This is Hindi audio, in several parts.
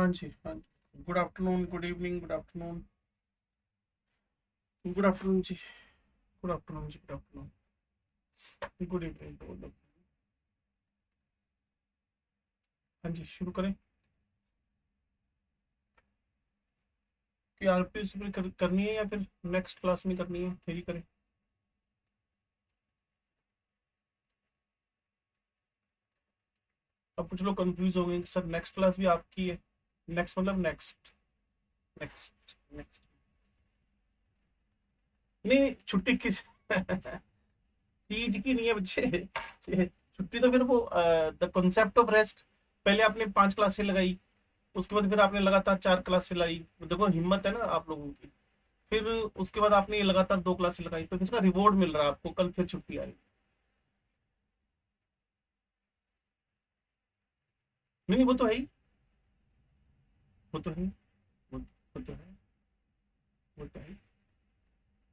हाँ जी, हाँ जी। Good afternoon, good evening, good afternoon, good afternoon जी, गुड आफ्टरनून जी, good afternoon, good evening, good. हाँ जी, शुरू करें कि आरपीएस में करनी है या फिर नेक्स्ट क्लास में करनी है, थ्योरी करें। अब कुछ लोग कंफ्यूज हो गए कि सर नेक्स्ट क्लास भी आपकी है। नेक्स्ट मतलब नेक्स्ट, नेक्स्ट, नेक्स्ट। नहीं, छुट्टी किस चीज की नहीं है बच्चे। छुट्टी तो फिर वो द कॉन्सेप्ट ऑफ रेस्ट। पहले आपने 5 क्लासें लगाई, उसके बाद फिर आपने लगातार 4 क्लासें लाई। देखो हिम्मत है ना आप लोगों की। फिर उसके बाद आपने ये लगातार 2 क्लासें लगाई तो इसका रिवॉर्ड मिल रहा है आपको, कल फिर छुट्टी आई। नहीं नहीं, वो तो है ही, वो तो है, वो तो है, वो तो है।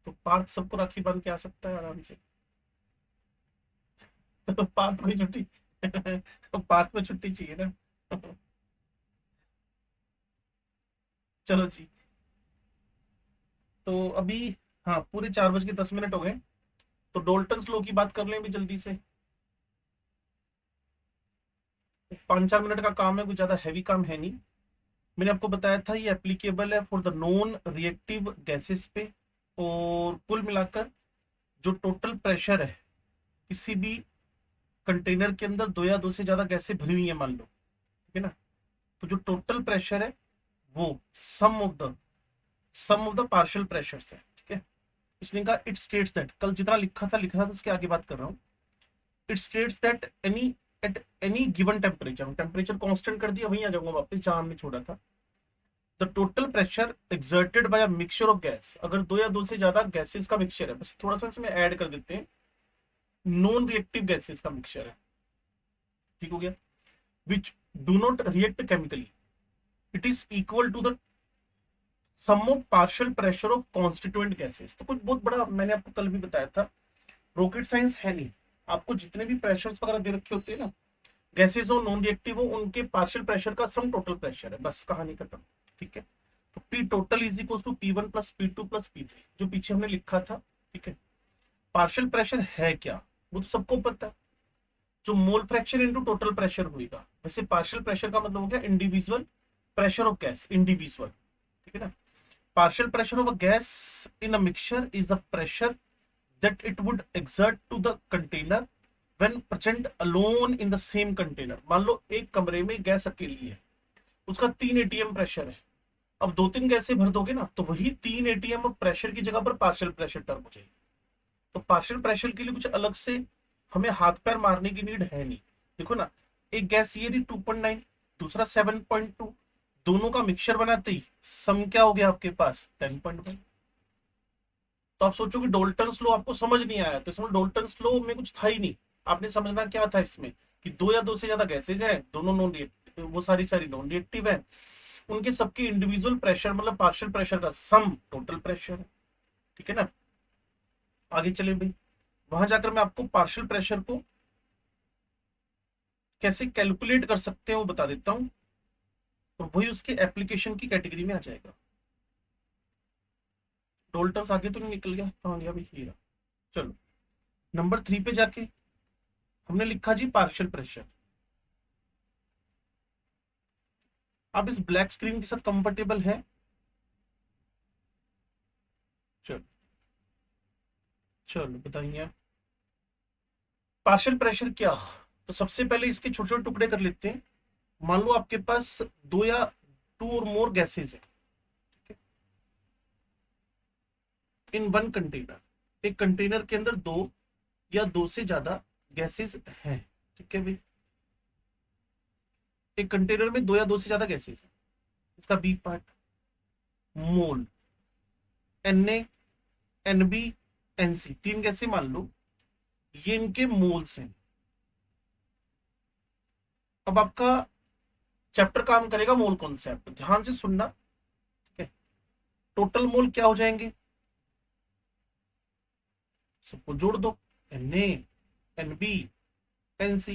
तो पार्थ सबको राखी बांध के आ सकता है आराम से। तो पार्थ को ही छुट्टी पार्थ में छुट्टी चाहिए ना। चलो जी। तो अभी, हाँ, पूरे 4:10 हो गए। तो डोल्टन लो की बात कर लें भी जल्दी से। 5-4 मिनट का काम है, कुछ ज्यादा हैवी काम है नहीं। मैंने आपको बताया था ये एप्लीकेबल है for the non reactive gases पे। और कुल मिलाकर जो टोटल प्रेशर है किसी भी कंटेनर के अंदर, दो या दो से ज्यादा गैसें भरी हुई है मान लो, ठीक है ना। तो जो टोटल प्रेशर है वो सम ऑफ द पार्शियल प्रेशर है, ठीक है। इसने कहा इट स्टेट्स दैट, कल जितना लिखा था तो उसके आगे बात कर रहा हूँ। It states that any given temperature, temperature constant कर दिया, वहीं आ जाऊंगा वापस जहां हमने छोड़ा था। The total pressure exerted by a mixture of gas, अगर दो या दो से ज्यादा गैसेस का मिक्सचर है, बस थोड़ा सा इसमें ऐड कर देते हैं, नॉन रिएक्टिव गैसेस का मिक्सचर है, ठीक हो गया। Which do not react chemically, it is equal to the sum of partial pressure of constituent gases. तो कुछ बहुत बड़ा, मैंने आपको कल भी बताया था, रॉकेट साइंस है नहीं। आपको जितने भी प्रेशर्स वगैरह दे रखे होते हैं ना, गैसेस हो नॉन रिएक्टिव हो, उनके पार्शियल प्रेशर का सम टोटल प्रेशर है, बस कहानी खत्म, ठीक है। तो P total is equal to P1 plus P2 plus P3, जो पीछे हमने लिखा था, ठीक है। पार्शियल प्रेशर है क्या, वो तो सबको पता है, जो mole fraction into total pressure होगा। वैसे पार्शियल प्रेशर का मतलब हो गया individual pressure of gas, individual, ठीक है ना। Partial pressure of a gas in a mixture is the pressure that it would exert to the container when present alone in the same container। मान लो एक कमरे में गैस अकेली है, उसका 3 atm प्रेशर है। अब 2-3 गैसें भर दोगे ना, तो वही 3 atm प्रेशर की जगह पर पार्शियल प्रेशर टर्म हो जाएगी। तो पार्शियल प्रेशर के लिए कुछ अलग से हमें हाथ पैर मारने की नीड है नहीं। देखो ना, एक गैस ये रही 2.9, दूसरा 7.2, दोनों का मिक्सचर बनाते ही सम क्या हो गया आपके पास 10.1। तो आप सोचो कि डोल्टन लो आपको समझ नहीं आया, तो इसमें डोल्टन लो में कुछ था ही नहीं। आपने समझना क्या था इसमें, कि दो या दो से ज्यादा गैसेज हैं, दोनों नॉन रिएक्टिव, वो सारी सारी नॉन रिएक्टिव है, उनके सबके इंडिविजुअल प्रेशर मतलब पार्शियल प्रेशर का सम टोटल प्रेशर है, ठीक है ना। आगे चले भाई, वहां जाकर मैं आपको पार्शियल प्रेशर को कैसे कैलकुलेट कर सकते हैं वो बता देता हूं। और वही उसके एप्लीकेशन की कैटेगरी में आ जाएगा। डोल्टन आगे तो नहीं निकल गया, कहां गया भाई, ये रहा। चलो, नंबर 3 पे जाके हमने लिखा जी पार्शियल प्रेशर। आप इस ब्लैक स्क्रीन के साथ कंफर्टेबल है? चलो, चलो बताइए पार्शियल प्रेशर क्या। तो सबसे पहले इसके छोटे छोटे टुकड़े कर लेते हैं। मान लो आपके पास दो या टू और मोर गैसेज है, ठीक है, इन वन कंटेनर। एक कंटेनर के अंदर दो या दो से ज्यादा गैसेज हैं, ठीक है भाई। एक कंटेनर में दो या दो से ज्यादा गैसेज है, इसका बी पार्ट, मोल, Na, Nb, Nc, तीन गैसें मान लो, ये इनके मोल्स हैं। अब आपका चैप्टर काम करेगा मोल कॉन्सेप्ट, ध्यान से सुनना, ठीक है। टोटल मोल क्या हो जाएंगे, सबको जोड़ दो, Na, Nb, Nc,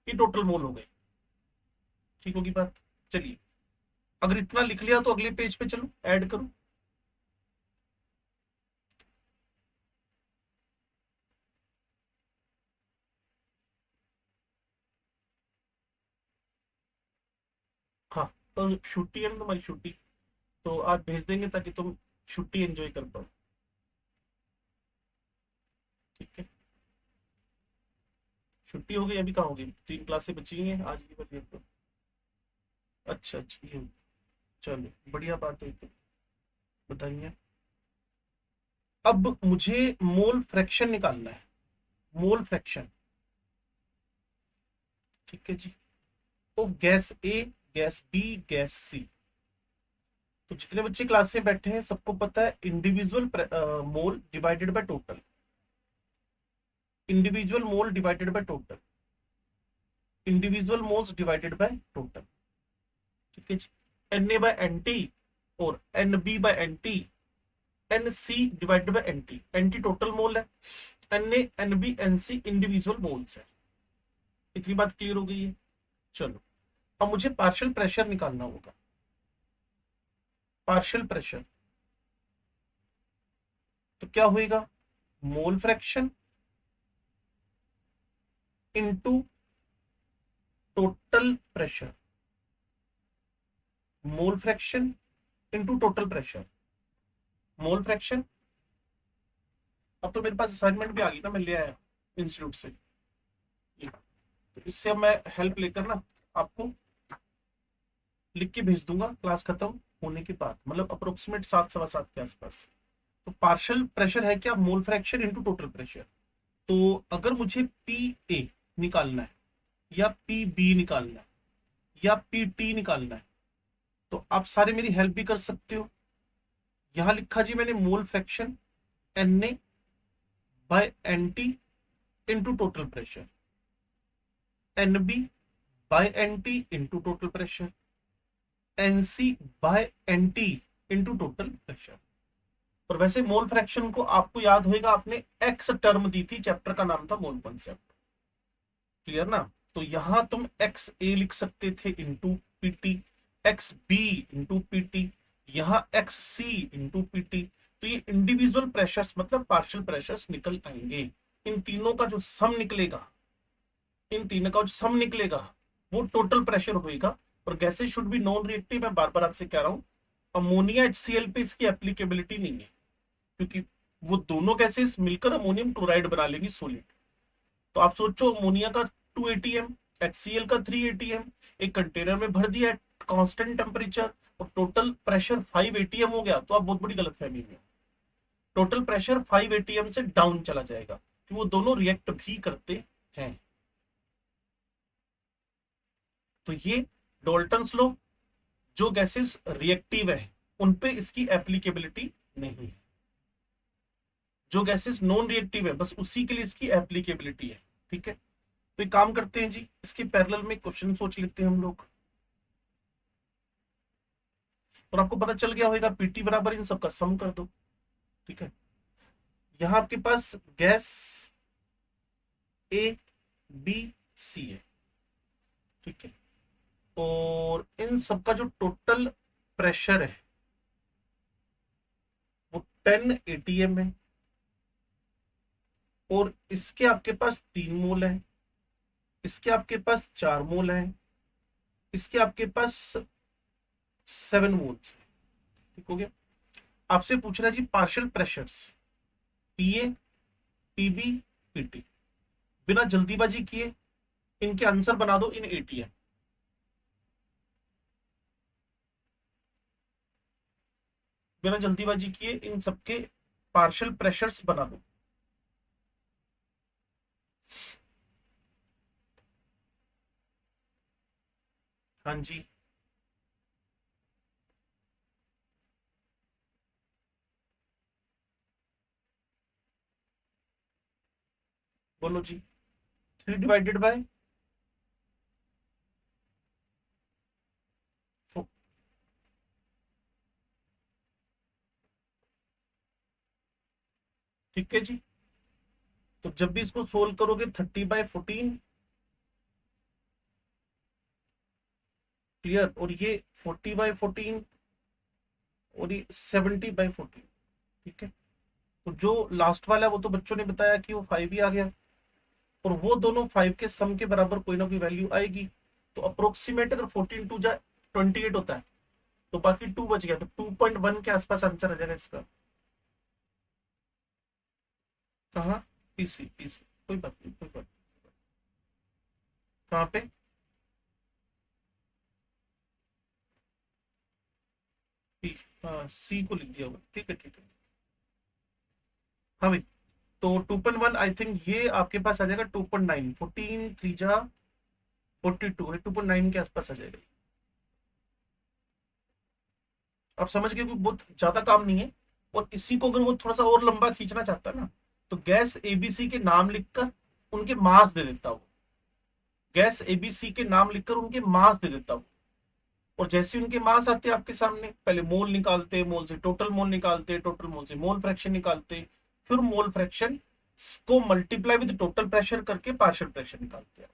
ये टोटल मोल हो गए, ठीक होगी बात। चलिए, अगर इतना लिख लिया तो अगले पेज पे चलो ऐड करो। हाँ, तो छुट्टी है ना तुम्हारी, छुट्टी तो आज भेज देंगे ताकि तुम छुट्टी एंजॉय कर पाओ। ठीक है, छुट्टी हो गई, अभी कहाँ होगी, 3 क्लासें बची हैं आज की वाली तो। अच्छा अच्छा, ये चलो बढ़िया बात है, तो बताइए। अब मुझे मोल फ्रैक्शन निकालना है, मोल फ्रैक्शन। ठीक है जी, of gas A, gas B, gas C. तो जितने बच्चे क्लास में बैठे हैं सबको पता है individual mole divided by total, individual mole divided by total, individual moles divided by total. ठीक है जी, N A by N T और N B by N T, N C divided by N T. N T total mole है, N A N B N C individual moles है। इतनी बात क्लियर हो गई है। चलो, अब मुझे पार्शियल प्रेशर निकालना होगा, पार्शियल प्रेशर। तो क्या होएगा, mole fraction into total pressure, mole fraction into total pressure, mole fraction. अब तो मेरे पास असाइनमेंट भी आ गई ना, मैं ले आया इंस्टीट्यूट से। तो इससे अब मैं हेल्प लेकर ना आपको लिख के भेज दूंगा क्लास खत्म होने के बाद, मतलब अप्रोक्सीमेट 7 सवा 7 के आसपास। तो पार्शियल प्रेशर है क्या, mole fraction into total pressure. तो अगर मुझे पी ए निकालना है या पी बी निकालना है या पी टी निकालना है, तो आप सारे मेरी हेल्प भी कर सकते हो। यहां लिखा जी मैंने mole fraction N A by N T into total pressure, N B by N T into total pressure, N C by N T into total pressure. और वैसे मोल फ्रैक्शन को आपको याद होगा, आपने एक्स टर्म दी थी, चैप्टर का नाम था मोल कॉन्सेप्ट। क्लियर ना। तो यहां तुम एक्स ए लिख सकते थे into PT, X B into PT, यहां एक्स सी इंटू पीटी। तो ये इंडिविजुअल प्रेशर्स मतलब पार्शियल प्रेशर्स निकल आएंगे। इन तीनों का जो सम निकलेगा, इन तीनों का जो सम निकलेगा वो टोटल प्रेशर होएगा। और gases should be non reactive, मैं बार बार आपसे कह रहा हूं। अमोनिया HCl पे इसकी एप्लीकेबिलिटी नहीं है, क्योंकि वो दोनों गैसेस मिलकर अमोनियम क्लोराइड बना लेंगी सॉलिड। तो आप सोचो, अमोनिया का 2 एटीएम, HCl का 3 एटीएम, एक कंटेनर में भर दिया कांस्टेंट टेम्परेचर, और टोटल प्रेशर 5 एटीएम हो गया, तो आप बहुत बड़ी गलतफहमी में। टोटल प्रेशर 5 एटीएम से डाउन चला जाएगा, कि वो दोनों रिएक्ट भी करते हैं। तो ये डॉल्टन्स लॉ, जो गैसेस रिएक्टिव है उन पे इसकी एप्लीकेबिलिटी नहीं है, जो गैसेस नॉन रिएक्टिव है बस उसी के लिए इसकी एप्लीकेबिलिटी है। ठीक है, तो एक काम करते हैं जी, इसके पैरेलल में क्वेश्चन सोच लेते हैं हम लोग। और आपको पता चल गया होगा पीटी बराबर इन सबका सम कर दो। ठीक है, यहां आपके पास गैस ए बी सी है। ठीक है, और इन सबका जो टोटल प्रेशर है वो 10 एटीएम है। और इसके आपके पास 3 मोल है, इसके आपके पास 4 मोल है, इसके आपके पास 7 मोल्स है। ठीक हो गया। आपसे पूछ रहा है जी partial pressures P A, P B, P T. बिना जल्दीबाजी किए इनके आंसर बना दो इन एटीएम। बिना जल्दीबाजी किए इन सबके पार्शियल प्रेशर्स बना दो। हाँ जी, बोलो जी। 3 डिवाइडेड बाय ठीक है जी। तो जब भी इसको सोल्व करोगे 30/14 क्लियर। और ये 40/14 और ये 70/14, ठीक है। तो जो लास्ट वाला है वो तो बच्चों ने बताया कि वो 5 ही आ गया, और वो दोनों 5 के सम के बराबर कोई ना कोई वैल्यू आएगी। तो अप्रोक्सीमेट अगर 14 टू जा 28 होता है, तो बाकी 2 बच गया, तो 2.1 के आसपास आंसर आ जाएगा इसका। कहाँ? पीसी, पीसी, कोई बात नहीं, कोई बात नहीं। कहाँ पे? पी, हाँ सी को लिख दिया होगा, ठीक है ठीक है। हाँ भाई, तो 2.1 आई थिंक ये आपके पास आ जाएगा 2.9, 14 3 जा 42 है, 2.9 के आसपास आ जाएगा। आप समझ गए कि बहुत ज्यादा काम नहीं है। और इसी को अगर वो थोड़ा सा और लंबा खींचना चाहता है ना, तो गैस एबीसी के नाम लिखकर उनके मास दे देता हूँ। गैस एबीसी के नाम लिखकर उनके मास दे देता हूँ। और जैसे उनके मास आते हैं आपके सामने, पहले मोल निकालते, मोल से टोटल मोल निकालते, टोटल मोल से मोल फ्रैक्शन निकालते, फिर मोल फ्रैक्शन को मल्टीप्लाई विद टोटल प्रेशर करके पार्शियल प्रेशर निकालते हैं।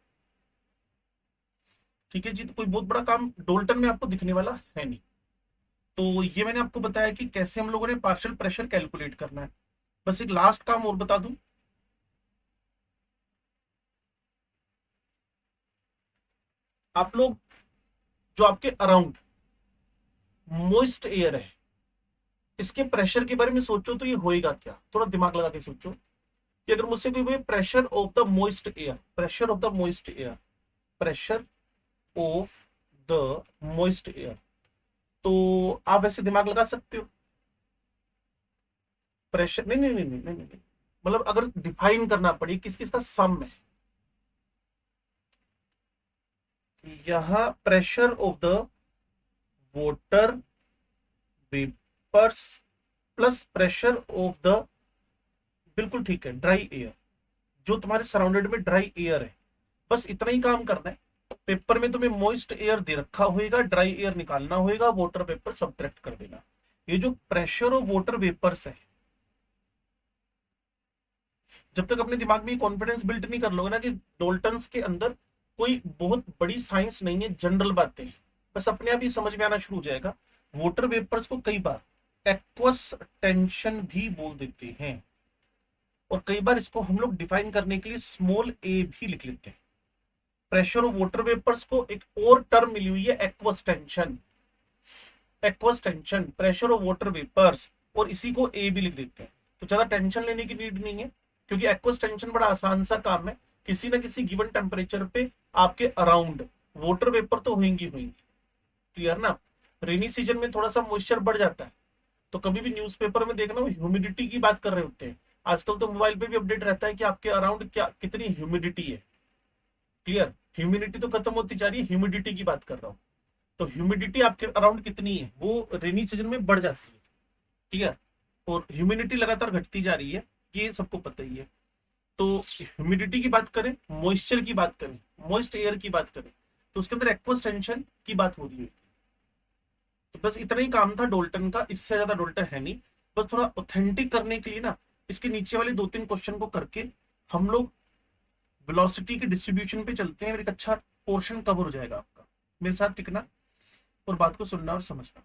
ठीक है जी, तो कोई बहुत बड़ा काम डोल्टन में आपको दिखने वाला है नहीं। तो ये मैंने आपको बताया कि कैसे हम लोगों ने पार्शियल प्रेशर कैलकुलेट करना है। बस एक लास्ट काम और बता दूं, आप लोग जो आपके अराउंड मोइस्ट एयर है, इसके प्रेशर के बारे में सोचो तो ये होएगा क्या, थोड़ा दिमाग लगा के सोचो कि अगर मुझसे कोई बोले pressure of the moist air, pressure of the moist air, pressure of the moist air, तो आप वैसे दिमाग लगा सकते हो। प्रेशर नहीं नहीं नहीं नहीं नहीं, नहीं। मतलब अगर डिफाइन करना पड़े किस किस का सम है, यह pressure of the water vapours plus pressure of the, बिल्कुल ठीक है, ड्राई एयर, जो तुम्हारे सराउंडेड में ड्राई एयर है। बस इतना ही काम करना है। पेपर में तुम्हें मॉइस्ट एयर दे रखा होगा, ड्राई एयर निकालना होगा, वाटर वेपर सब्ट्रैक्ट कर देना। ये जो प्रेशर ऑफ वाटर वेपर्स है, जब तक अपने दिमाग में कॉन्फिडेंस बिल्ड नहीं कर लोगे ना कि डोल्टन्स के अंदर कोई बहुत बड़ी साइंस नहीं है, जनरल बातें हैं, बस अपने आप ही समझ में आना शुरू हो जाएगा। वाटर वेपर्स को कई बार एक्वस टेंशन भी बोल देते हैं, और कई बार इसको हम लोग डिफाइन करने के लिए स्मॉल ए भी लिख लेते हैं। प्रेशर ऑफ वाटर वेपर्स को एक और टर्म मिली हुई है, aqueous tension, aqueous tension, pressure of water vapours, और इसी को ए भी लिख देते हैं। तो ज्यादा टेंशन लेने की नीड नहीं है, क्योंकि एक्वस टेंशन बड़ा आसान सा काम है। किसी ना किसी गिवन टेम्परेचर पे आपके अराउंड वाटर वेपर तो होंगी होंगी, क्लियर ना। रेनी सीजन में थोड़ा सा मॉइस्चर बढ़ जाता है, तो कभी भी न्यूज़पेपर में देखना वो ह्यूमिडिटी की बात कर रहे होते हैं। आजकल तो मोबाइल पे भी अपडेट रहता है कि आपके अराउंड क्या कितनी ह्यूमिडिटी है, क्लियर। ह्यूमिडिटी तो खत्म होती जा रही है, ह्यूमिडिटी की बात कर रहा हूँ। तो ह्यूमिडिटी आपके अराउंड कितनी है वो रेनी सीजन में बढ़ जाती है, ठीक है। और ह्यूमिडिटी लगातार घटती जा रही है, ये सबको पता ही है। तो ह्यूमिडिटी की बात करें, मॉइस्चर की बात करें, मॉइस्ट एयर की बात करें, तो उसके अंदर एक्वस टेंशन की बात हो रही है। तो बस इतना ही काम था डोल्टन का, इससे ज्यादा डोल्टन है नहीं। बस थोड़ा ऑथेंटिक करने के लिए ना, इसके नीचे वाले 2-3 क्वेश्चन को करके हम लोग वेलोसिटी के डिस्ट्रीब्यूशन पे चलते हैं, एक अच्छा पोर्शन कवर हो जाएगा आपका। मेरे साथ टिकना और बात को सुनना और समझना।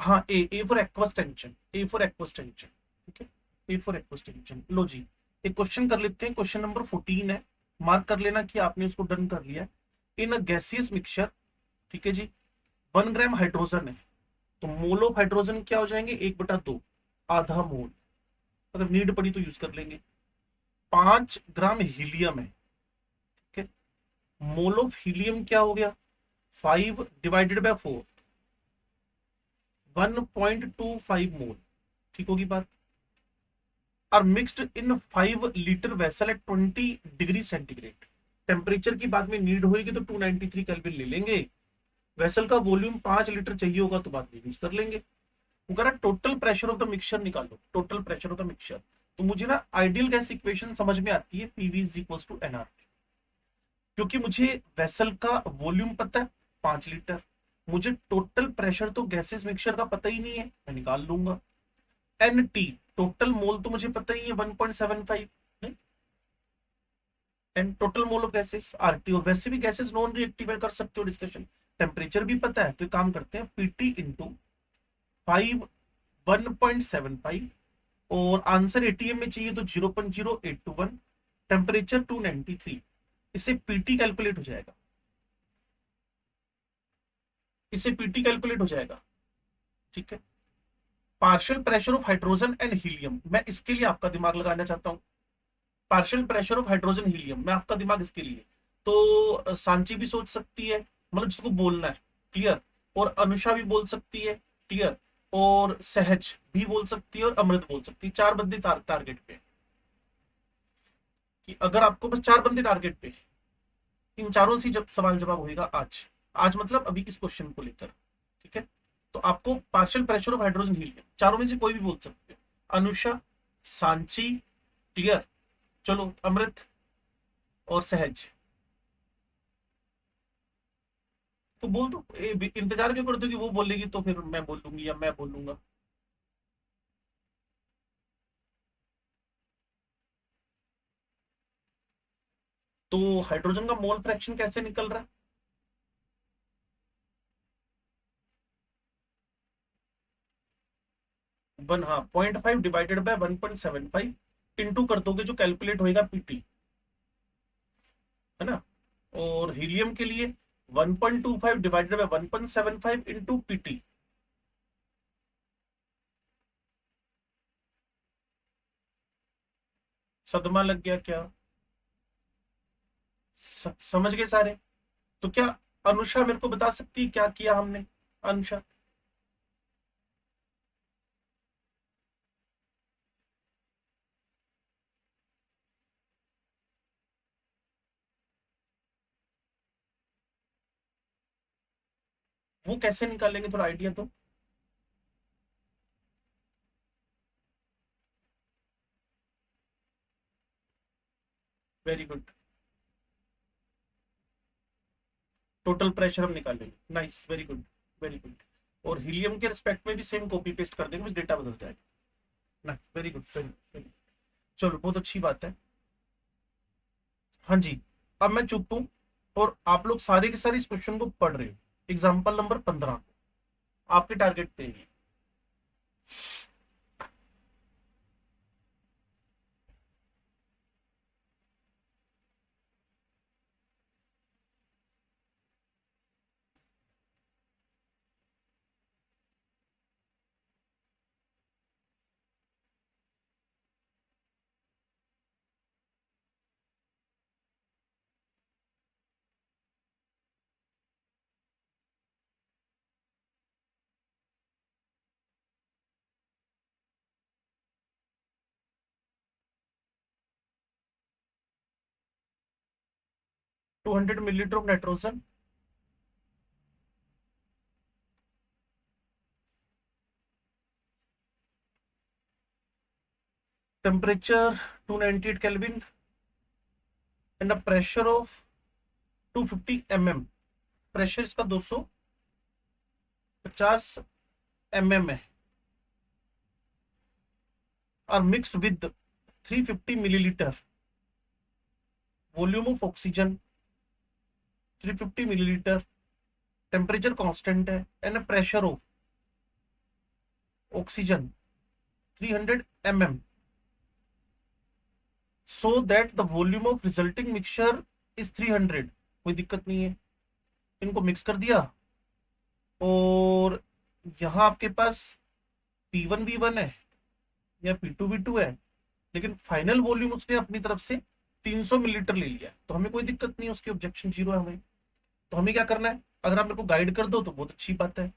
हाँ, A for aqueous tension, A for aqueous tension, ठीक है, ए फॉर एक्वस टेंशन। लो जी, एक क्वेश्चन कर लेते हैं, क्वेश्चन नंबर 14 है। मार्क कर लेना कि आपने उसको डन कर लिया। इन अ गैसियस मिक्सचर, ठीक है जी, 1 ग्राम हाइड्रोजन है, तो मोल ऑफ हाइड्रोजन क्या हो जाएंगे, 1/2, आधा मोल, अगर नीड पड़ी तो यूज कर लेंगे। 5 ग्राम हीलियम है, ठीक है, मोल ऑफ हीलियम क्या हो गया, 5/4, 1.25 मोल, ठीक होगी बात। Are mixed in 5 litre vessel at 20 degree centigrade. Temperature की बात में नीड होगी तो 293 केल्विन ले लेंगे। वेसल का वॉल्यूम 5 लीटर चाहिए होगा तो बाद में यूज कर लेंगे। वो कह रहा total pressure of the mixture निकालो, total pressure of the mixture. तो मुझे ना आइडियल गैस इक्वेशन समझ में आती है, PV is equal to NR, क्योंकि मुझे वेसल का वॉल्यूम पता है 5 लीटर, मुझे टोटल प्रेशर तो गैसेस मिक्सचर का पता ही नहीं है, मैं निकाल लूंगा। एन टी टोटल मोल तो मुझे पता ही है 1.75, and total mole of gases RT. और वैसे भी गैसेस नॉन रिएक्टिव है, कर सकते हो डिस्कशन। टेम्परेचर भी पता है, तो काम करते हैं पीटी इंटू 1.75, और आंसर एटीएम में चाहिए तो 0.0821, टेम्परेचर 293। इससे पीटी कैलकुलेट हो जाएगा, इससे पीटी कैलकुलेट हो जाएगा, ठीक है। Partial pressure of hydrogen and helium, मैं इसके लिए आपका दिमाग लगाना चाहता हूं। Partial pressure of hydrogen helium, मैं आपका दिमाग इसके लिए, तो सांची भी सोच सकती है, मतलब जिसको बोलना है, क्लियर। और अनुषा भी बोल सकती है, क्लियर। और सहज भी बोल सकती है, और अमृत बोल सकती है। चार बंदे टारगेट पे, कि अगर आपको बस चार बंदे टारगेट पे, इन चारों से जब सवाल जवाब होगा आज, आज मतलब अभी इस क्वेश्चन को लेकर, ठीक है। तो आपको partial pressure of hydrogen helium, चारों में से कोई भी बोल सकते हो, अनुषा, सांची, क्लियर। चलो अमृत और सहज, तो बोल दो। इंतजार क्यों करते हो कि वो बोलेगी तो फिर मैं बोल दूंगी या मैं बोलूंगा। तो हाइड्रोजन का मोल फ्रैक्शन कैसे निकल रहा है? वन, हाँ, 0.5 डिवाइडेड बाय 1.75 इंटू कर दोगे, जो कैलकुलेट होएगा पीटी, है ना। और हीलियम के लिए 1.25 डिवाइडेड बाय 1.75 इंटू पीटी। सदमा लग गया क्या? समझ गए सारे? तो क्या अनुषा मेरे को बता सकती है क्या किया हमने? अनुषा, वो कैसे निकालेंगे, थोड़ा आइडिया दो। वेरी गुड, टोटल प्रेशर हम निकालेंगे। Nice, very good, very good. और हीलियम के रिस्पेक्ट में भी सेम कॉपी पेस्ट कर देंगे, बस डेटा बदल जाएगा। Nice, very good, very good. चलो, बहुत अच्छी बात है। हाँ जी, अब मैं चुप हूं, और आप लोग सारे के सारे इस क्वेश्चन को पढ़ रहे हो। एग्जाम्पल नंबर 15 आपके टारगेट पे है। 200 millilitre of nitrogen, temperature 298 kelvin, and a pressure of 250 mm। Pressure इसका 250 mm है, और mixed with 350 millilitre volume of oxygen, 350 millilitre, temperature constant है, and pressure of oxygen 300 mm, so that the volume of resulting mixture is 300। कोई दिक्कत नहीं है, इनको मिक्स कर दिया, और यहां आपके पास P1V1 है या P2V2 है, लेकिन फाइनल वॉल्यूम उसने अपनी तरफ से 300 मिलीलीटर ले लिया, तो हमें कोई दिक्कत नहीं है, उसकी ऑब्जेक्शन जीरो है हमें। तो हमें क्या करना है, अगर आप मेरे को गाइड कर दो तो बहुत अच्छी बात है।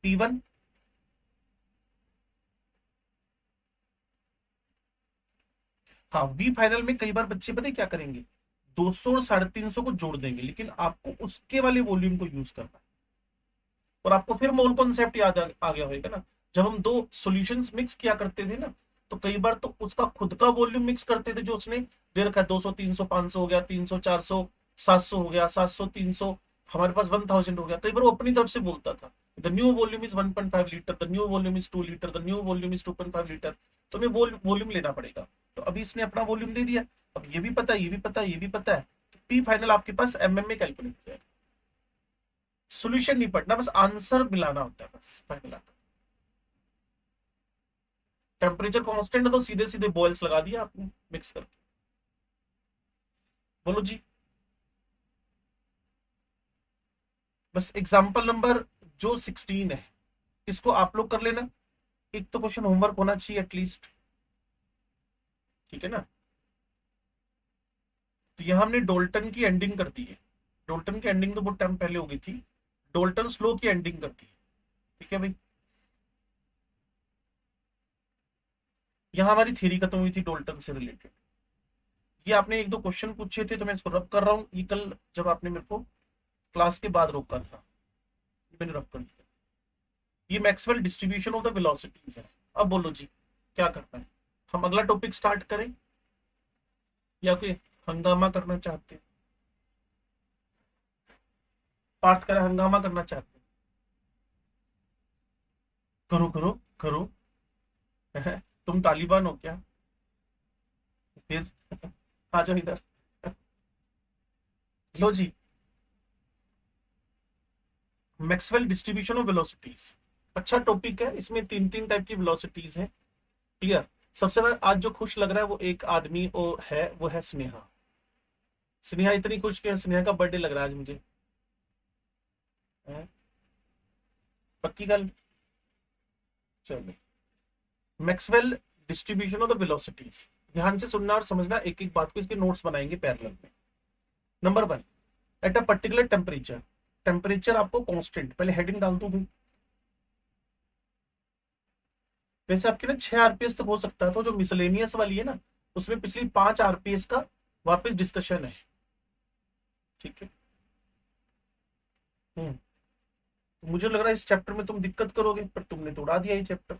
P1, हाँ, वी फाइनल में कई बार बच्चे पता है क्या करेंगे, 200 और 350 को जोड़ देंगे, लेकिन आपको उसके वाले वॉल्यूम को यूज करना है। और आपको फिर मोल कॉन्सेप्ट याद आ गया होगा ना, जब हम दो सॉल्यूशंस मिक्स किया करते थे ना, तो कई बार तो उसका खुद का वॉल्यूम मिक्स करते थे, जो उसने दे रखा है, 200, 300, 500 हो गया, 300, 400, 700 हो गया, 700, 300, हमारे पास 1000 हो गया। कई बार वो अपनी तरफ से बोलता था, the new volume is 1.5 litre, the new volume is 2 litre, the new volume is 2.5 litre. तो हमें वॉल्यूम लेना पड़ेगा। तो अभी इसने अपना वॉल्यूम दे दिया, अब ये भी पता है, ये भी पता है, ये भी पता है, तो पी फाइनल आपके पास एमएम में कैलकुलेट हो जाएगा। सोल्यूशन नहीं पढ़ना, बस आंसर मिलाना होता है, बस फाइनल। टेम्परेचर कांस्टेंट है तो सीधे सीधे बॉयल्स लगा दिया आपने मिक्स करके। बोलो जी। बस एग्जांपल नंबर जो 16 है इसको आप लोग कर लेना, एक तो क्वेश्चन होमवर्क होना चाहिए एटलीस्ट, ठीक है ना। तो यहां हमने डोल्टन की एंडिंग कर दी है, डोल्टन की एंडिंग तो बहुत टाइम पहले हो गई थी, डोल्टन स्लो की एंडिंग कर दी है, ठीक है भाई। यहां हमारी थ्योरी खत्म हुई थी डोल्टन से रिलेटेड। ये आपने एक दो क्वेश्चन पूछे थे तो मैं इसको रब कर रहा हूँ, ये कल जब आपने मेरे को क्लास के बाद रोका था मैंने रब कर दिया। ये Maxwell distribution of the velocities है। अब बोलो जी क्या करना है, हम अगला टॉपिक स्टार्ट करें या फिर हंगामा करना चाहते हैं? पार्ट करें, हंगामा करना चाहते हैं? करो करो करो। तुम तालिबान हो क्या? फिर आ जाओ इधर। लो जी, मैक्सवेल डिस्ट्रीब्यूशन ऑफ वेलोसिटीज अच्छा टॉपिक है, इसमें तीन तीन टाइप की वेलोसिटीज है। क्लियर। सबसे ज्यादा आज जो खुश लग रहा है वो एक आदमी वो है स्नेहा। स्नेहा इतनी खुश कि स्नेहा का बर्थडे लग रहा है आज मुझे। है? पक्की गल। चलो, Maxwell distribution of the velocities, ध्यान से सुनना और समझना, एक एक बात को, इसके नोट्स बनाएंगे पैरेलल में। Number one, eight a particular temperature, temperature आपको कांस्टेंट, पहले हेडिंग डाल दूं भाई। वैसे आपके ना 6 आरपीएस तक हो सकता है, तो जो मिसलेनियस वाली है ना उसमें पिछली 5 आरपीएस का वापस डिस्कशन है, ठीक है। तो मुझे लग रहा है इस चैप्टर में तुम दिक्कत करोगे, पर तुमने तो उड़ा दिया ये चैप्टर।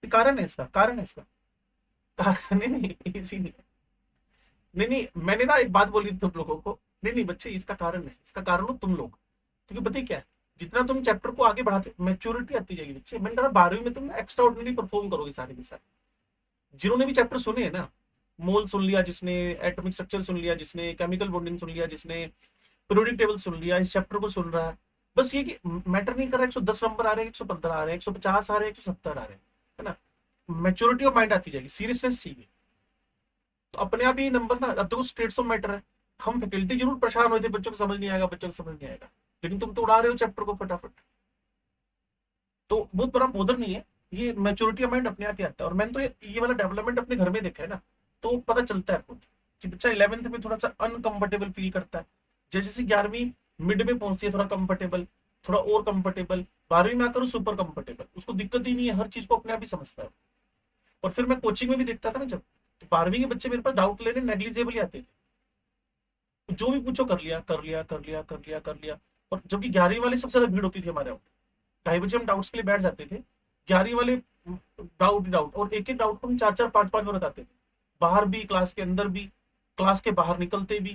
कारण है इसका, कारण है इसका, कारण नहीं नहीं इसी नहीं। नहीं नहीं, मैंने ना एक बात बोली थी तुम लोगों को, नहीं नहीं बच्चे, इसका कारण है, इसका कारण हो तुम लोग। क्योंकि पता है क्या है, जितना तुम चैप्टर को आगे बढ़ाते मैच्योरिटी आती जाएगी बच्चे, मैंने कहा 12वीं में तुम एक्स्ट्रा ऑर्डिनरी परफॉर्म करोगे सारे के सारे। जिन्होंने भी चैप्टर सुने हैं ना, मोल सुन लिया जिसने, एटॉमिक स्ट्रक्चर सुन लिया जिसने, केमिकल बॉन्डिंग सुन लिया जिसने, पीरियोडिक टेबल सुन लिया, इस चैप्टर को सुन रहा है, बस ये कि मैटर नहीं कर रहा है 110 नंबर आ रहे हैं, 115 आ रहे हैं, 150 आ रहे हैं, 170 आ रहे हैं, है ना। मैच्योरिटी ऑफ माइंड आती जाएगी, सीरियसनेस चाहिए, तो अपने आप ही नंबर ना, अब देखो स्टेट्स ऑफ मैटर है। हम फैकल्टी जरूर परेशान हुए थे, बच्चों को समझ नहीं आएगा, बच्चों को समझ नहीं आएगा, लेकिन तुम तो उड़ा रहे हो चैप्टर को फटाफट, तो बहुत बड़ा बोधर नहीं है। ये मैच्योरिटी ऑफ माइंड अपने आप ही आता है, और मैंने तो ये वाला डेवलपमेंट अपने घर में देखा है ना, तो पता चलता है खुद कि बच्चा 11th में थोड़ा सा अनकंफर्टेबल फील करता है, जैसे जैसे 11वीं मिड में पहुंचती है थोड़ा कंफर्टेबल, थोड़ा और कंफर्टेबल, 12वीं में आकर सुपर कंफर्टेबल, उसको दिक्कत ही नहीं है, हर चीज को अपने आप ही समझता है। और फिर मैं कोचिंग में भी देखता था ना जब, तो 12वीं के बच्चे मेरे पास डाउट लेने नेग्लिजिबल आते थे, तो जो भी पूछो कर लिया कर लिया कर लिया कर लिया कर लिया। और जबकि 11वीं वाले सबसे ज्यादा भीड़ होती थी हमारे यहाँ, 2:30 बजे हम डाउट्स के लिए बैठ जाते थे, 11वीं वाले डाउट डाउट, और एक एक डाउट को हम 4 4 5 5 बार बताते थे, बाहर भी, क्लास के अंदर भी, क्लास के बाहर निकलते भी,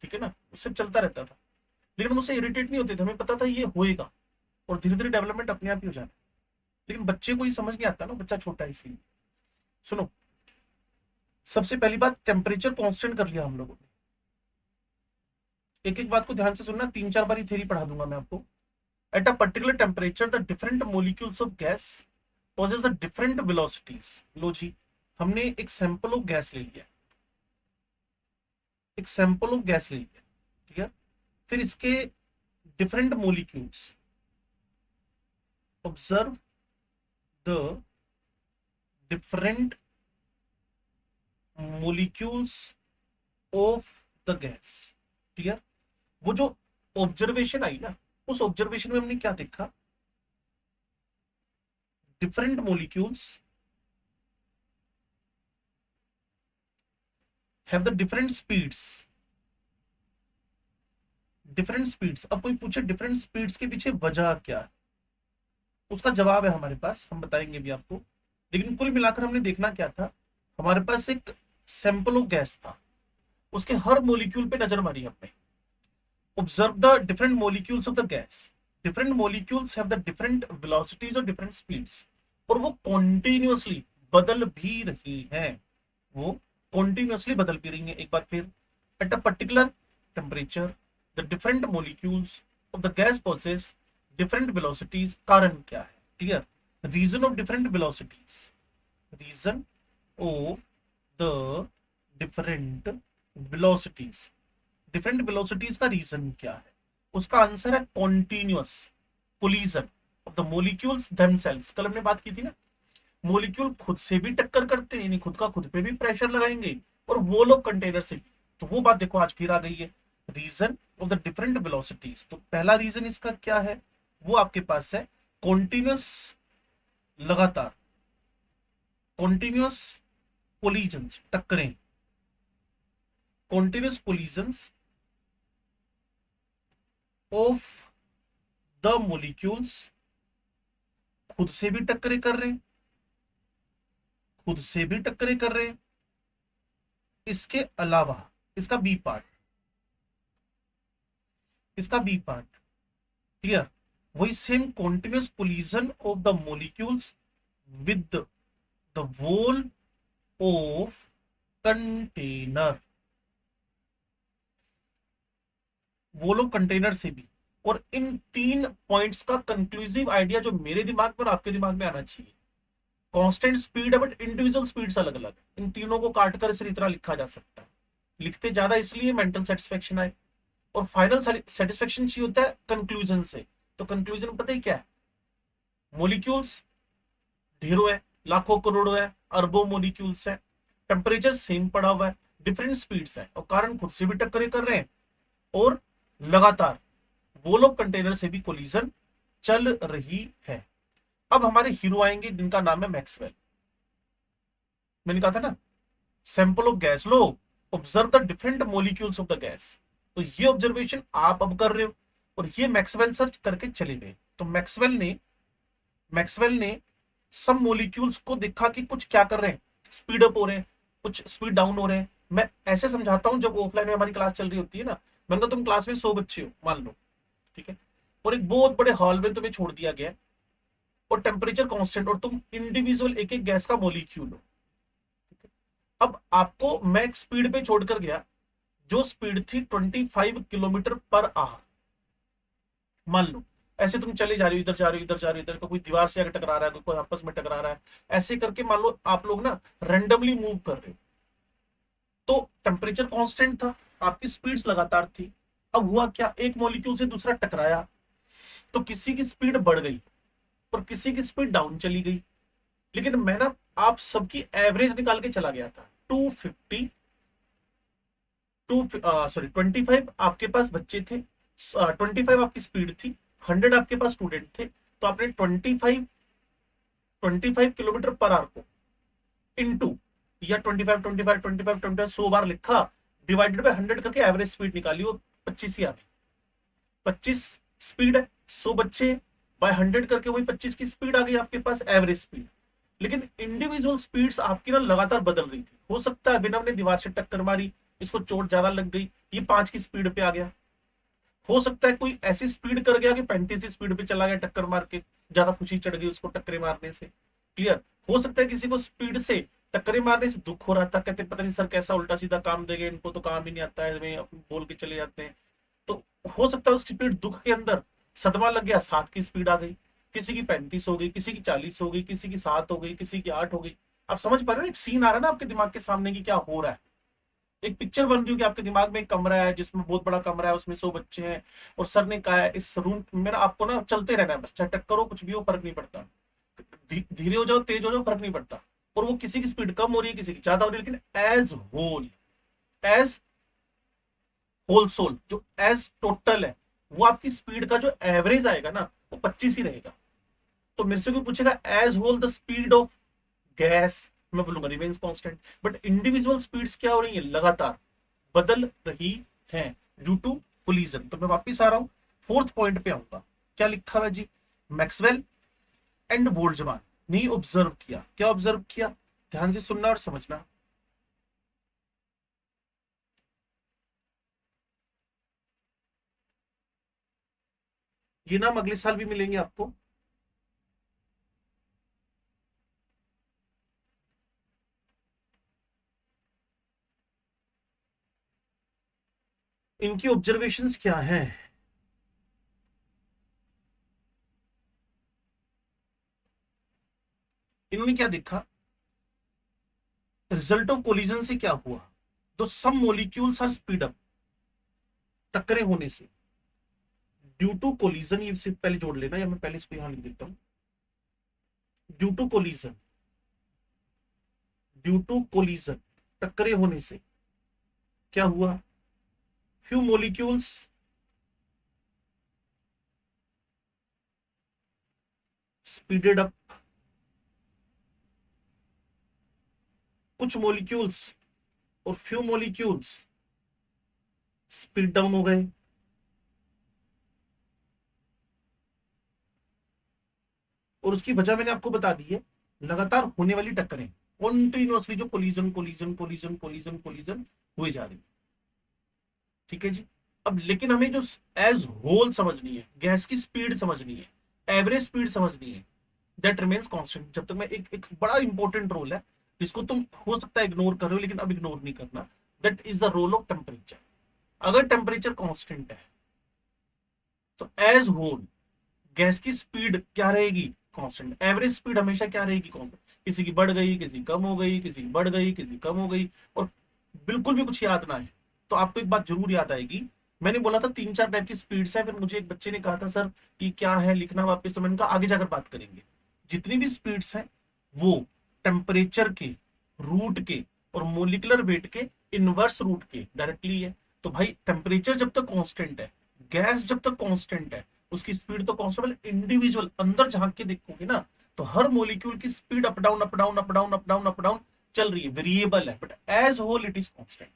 ठीक है ना, उससे चलता रहता था। लेकिन मुझसे इरिटेट नहीं होते थे, हमें पता था ये होएगा, और धीरे धीरे डेवलपमेंट अपने आप ही हो जाना। लेकिन बच्चे को ये समझ नहीं आता ना, बच्चा छोटा है इसलिए। सुनो, सबसे पहली बात, टेम्परेचर कांस्टेंट कर लिया हम लोगों ने। एक एक बात को ध्यान से सुनना, 3 4 बार थ्योरी पढ़ा दूंगा मैं आपको। Eight a particular temperature the different molecules of gas possess the different velocities। लो जी, हमने एक सैंपल ऑफ गैस ले लिया, एक सैंपल ऑफ गैस ले लिया, ठीक है। फिर इसके different molecules, observe the different molecules of the gas, clear. वो जो ऑब्जर्वेशन आई ना, उस ऑब्जर्वेशन में हमने क्या देखा, different molecules have the different speeds, different speeds. अब कोई पूछे डिफरेंट स्पीड्स के पीछे वजह क्या है, उसका जवाब है हमारे पास, हम बताएंगे भी आपको। लेकिन कुल मिलाकर हमने देखना क्या था, हमारे पास एक सैंपल ऑफ गैस था, उसके हर मोलिक्यूल पे नजर मारी हमने, observe the different molecules of the gas, different molecules have the different velocities और डिफरेंट स्पीड्स, और वो कॉन्टिन्यूअसली बदल भी रही हैं, वो कॉन्टिन्यूअसली बदल भी रही हैं। एक बार फिर, at a particular temperature the different molecules of the gas possess different velocities. कारण क्या है? Clear? Reason of different velocities, reason of the different velocities, different velocities का रीजन क्या है? उसका आंसर है continuous collision of the molecules themselves. कल हमने बात की थी ना, मॉलिक्यूल खुद से भी टक्कर करते हैं, यानी खुद का खुद पे भी प्रेशर लगाएंगे, और वो लोग कंटेनर से भी। तो वो बात देखो आज फिर आ गई है, reason of the different velocities. तो पहला रीजन इसका क्या है? वो आपके पास है कॉन्टिन्यूअस, लगातार कॉन्टिन्यूअस कोलिजन्स, टक्करें, continuous collisions of the molecules, खुद से भी टक्करें कर रहे हैं, खुद से भी टक्करें कर रहे हैं। इसके अलावा इसका बी पार्ट, इसका बी पार्ट क्लियर, वही same continuous collision of the molecules with the wall of container, wall of container से भी। और इन तीन पॉइंट्स का कंक्लूसिव आइडिया जो मेरे दिमाग में और आपके दिमाग में आना चाहिए, कांस्टेंट स्पीड है बट इंडिविजुअल स्पीड्स अलग अलग है। इन तीनों को काटकर इस तरह लिखा जा सकता है, लिखते ज्यादा इसलिए मेंटल सेटिस्फेक्शन आए, और फाइनल सेटिस्फेक्शन चाहिए होता है कंक्लूजन से। तो कंक्लूजन पता ही क्या है? मॉलिक्यूल्स ढेरों है, लाखों करोड़ों है, अरबों मॉलिक्यूल्स है, टेम्परेचर सेम पड़ा हुआ है, डिफरेंट स्पीड्स है, और कारण खुद से भी टक्करें कर रहे हैं, और लगातार वॉल ऑफ कंटेनर से भी कोलिजन चल रही है। अब हमारे हीरो आएंगे जिनका नाम है मैक्सवेल। मैंने कहा था ना, sample of gas low, observe the different molecules of the gas. तो ये ऑब्जर्वेशन आप अब कर रहे हो, और ये मैक्सवेल सर्च करके चले गए। तो मैक्सवेल ने सब मॉलिक्यूल्स को देखा कि कुछ क्या कर रहे हैं, स्पीड अप हो रहे हैं, कुछ स्पीड डाउन हो रहे हैं। मैं ऐसे समझाता हूं, जब ऑफलाइन में हमारी क्लास चल रही होती है ना, मैंने कहा तुम क्लास में 100 बच्चे हो मान लो, ठीक है, और एक बहुत बड़े हॉल में तुम्हें छोड़ दिया गया है, और टेम्परेचर कांस्टेंट, और तुम इंडिविजुअल एक एक गैस का मॉलिक्यूल हो। अब आपको मैं एक स्पीड पे छोड़कर गया, जो स्पीड थी 25 किलोमीटर पर आवर। मान लो ऐसे तुम चले जा रहे हो, इधर जा रहे हो, इधर जा रहे हो, इधर कोई दीवार से आगे टकरा रहा है, कोई आपस में टकरा रहा है, ऐसे करके मान लो आप लोग ना रेंडमली मूव कर रहे हो। तो टेम्परेचर कांस्टेंट था, आपकी स्पीड्स लगातार थी। अब हुआ क्या, एक मॉलिक्यूल से दूसरा टकराया, तो किसी की स्पीड बढ़ गई और किसी की स्पीड डाउन चली गई। लेकिन मैं ना आप सबकी एवरेज निकाल के चला गया था। 250 25 आपके पास बच्चे थे, 25 आपकी स्पीड थी, 100 आपके पास स्टूडेंट थे। तो आपने 25 किलोमीटर पर आवर को इनटू, या 25 100 बार लिखा, डिवाइडेड बाय 100 करके एवरेज स्पीड निकाली, वो 25 ही आ गई। 25 स्पीड है, 100 बच्चे बाय 100 करके वही 25 की स्पीड आ गई आपके पास एवरेज स्पीड। लेकिन इंडिविजुअल स्पीड्स आपकी ना लगातार बदल रही थी। हो सकता है अभिनव ने दीवार से टक्कर मारी, इसको चोट ज्यादा लग गई, ये 5 की स्पीड पे आ गया। हो सकता है कोई ऐसी स्पीड कर गया कि 35 की स्पीड पे चला गया टक्कर मार के, ज्यादा खुशी चढ़ गई उसको टक्करे मारने से। क्लियर? हो सकता है किसी को स्पीड से टक्करे मारने से दुख हो रहा था, कहते पता नहीं सर कैसा उल्टा सीधा काम देंगे, इनको तो काम ही नहीं आता है, बोल के चले जाते हैं। तो हो सकता है उस स्पीड दुख के अंदर सदमा लग गया, 7 की स्पीड आ गई, किसी की 35 हो गई, किसी की 40 हो गई, किसी की 7 हो गई, किसी की 8 हो गई। आप समझ पा रहे हो, एक सीन आ रहा है ना आपके दिमाग के सामने की क्या हो रहा है। एक पिक्चर बन रही है कि आपके दिमाग में एक कमरा है, जिसमें बहुत बड़ा कमरा है, उसमें 100 बच्चे हैं, और सर ने कहा है इस रूम में ना आपको ना चलते रहना है, बस चाहे टक्कर हो कुछ भी हो फर्क नहीं पड़ता, धीरे हो जाओ तेज हो जाओ फर्क नहीं पड़ता। और वो किसी की स्पीड कम हो रही है, किसी की ज्यादा हो रही है, लेकिन एज होल सोल, जो एज टोटल है, वो आपकी स्पीड का जो एवरेज आएगा ना वो 25 ही रहेगा। तो मेरे से कोई पूछेगा as whole the speed of gas, मैं बोलूंगा remains constant, but individual speeds क्या हो रही है, लगातार बदल रही हैं ड्यू टू कोलिजन। तो मैं वापिस आ रहा हूं, फोर्थ पॉइंट पे आऊंगा। क्या लिखा हुआ है जी? मैक्सवेल एंड बोल्ट्जमान ने ऑब्जर्व किया। क्या ऑब्जर्व किया? ध्यान से सुनना और समझना। ये नाम अगले साल भी मिलेंगे आपको। इनकी ऑब्जर्वेशंस क्या है? इन्होंने क्या देखा, रिजल्ट ऑफ कोलिजन से क्या हुआ, तो सम मोलिक्यूल्स आर स्पीड अप, टक्करें होने से, ड्यू टू कोलिजन, ये सिर्फ पहले जोड़ लेना, या मैं पहले इसको यहां लिख देता हूं, due to collision, due to collision, टक्करें होने से क्या हुआ, फ्यू मोलिक्यूल्स स्पीडेड अप, कुछ मॉलिक्यूल्स और फ्यू मॉलिक्यूल्स स्पीड डाउन हो गए। और उसकी वजह मैंने आपको बता दी है, लगातार होने वाली टक्करें, कॉन्टिन्यूअसली जो collision collision collision collision collision हुए जा रही। ठीक है जी। अब लेकिन हमें जो एज होल समझनी है, गैस की स्पीड समझनी है, एवरेज स्पीड समझनी है, दैट रिमेन्स कांस्टेंट। जब तक मैं एक बड़ा इंपॉर्टेंट रोल है जिसको तुम हो सकता है इग्नोर कर रहे हो, लेकिन अब इग्नोर नहीं करना, that is the role of temperature. अगर टेम्परेचर कांस्टेंट है तो एज होल गैस की स्पीड क्या रहेगी, कांस्टेंट। एवरेज स्पीड हमेशा क्या रहेगी, कांस्टेंट। किसी की बढ़ गई, किसी की कम हो गई, किसी की बढ़ गई, किसी की कम हो गई। और बिल्कुल भी कुछ याद ना है तो आपको एक बात जरूर याद आएगी, मैंने बोला था तीन चार टाइप की स्पीड्स है, फिर मुझे एक बच्चे ने कहा था सर कि क्या है लिखना वापस, तो मैंने कहा आगे जाकर बात करेंगे। जितनी भी स्पीड्स हैं वो टेम्परेचर के, रूट के और मोलिकुलर वेट के इनवर्स रूट के डायरेक्टली है। तो भाई टेम्परेचर जब तक कांस्टेंट है, गैस जब तक कांस्टेंट है, उसकी स्पीड तो कांस्टेंट। इंडिविजुअल अंदर झांक के देखोगे ना तो हर मोलिक्यूल की speed up down up down up down up down up down चल रही है, वेरिएबल है, but as whole it is constant.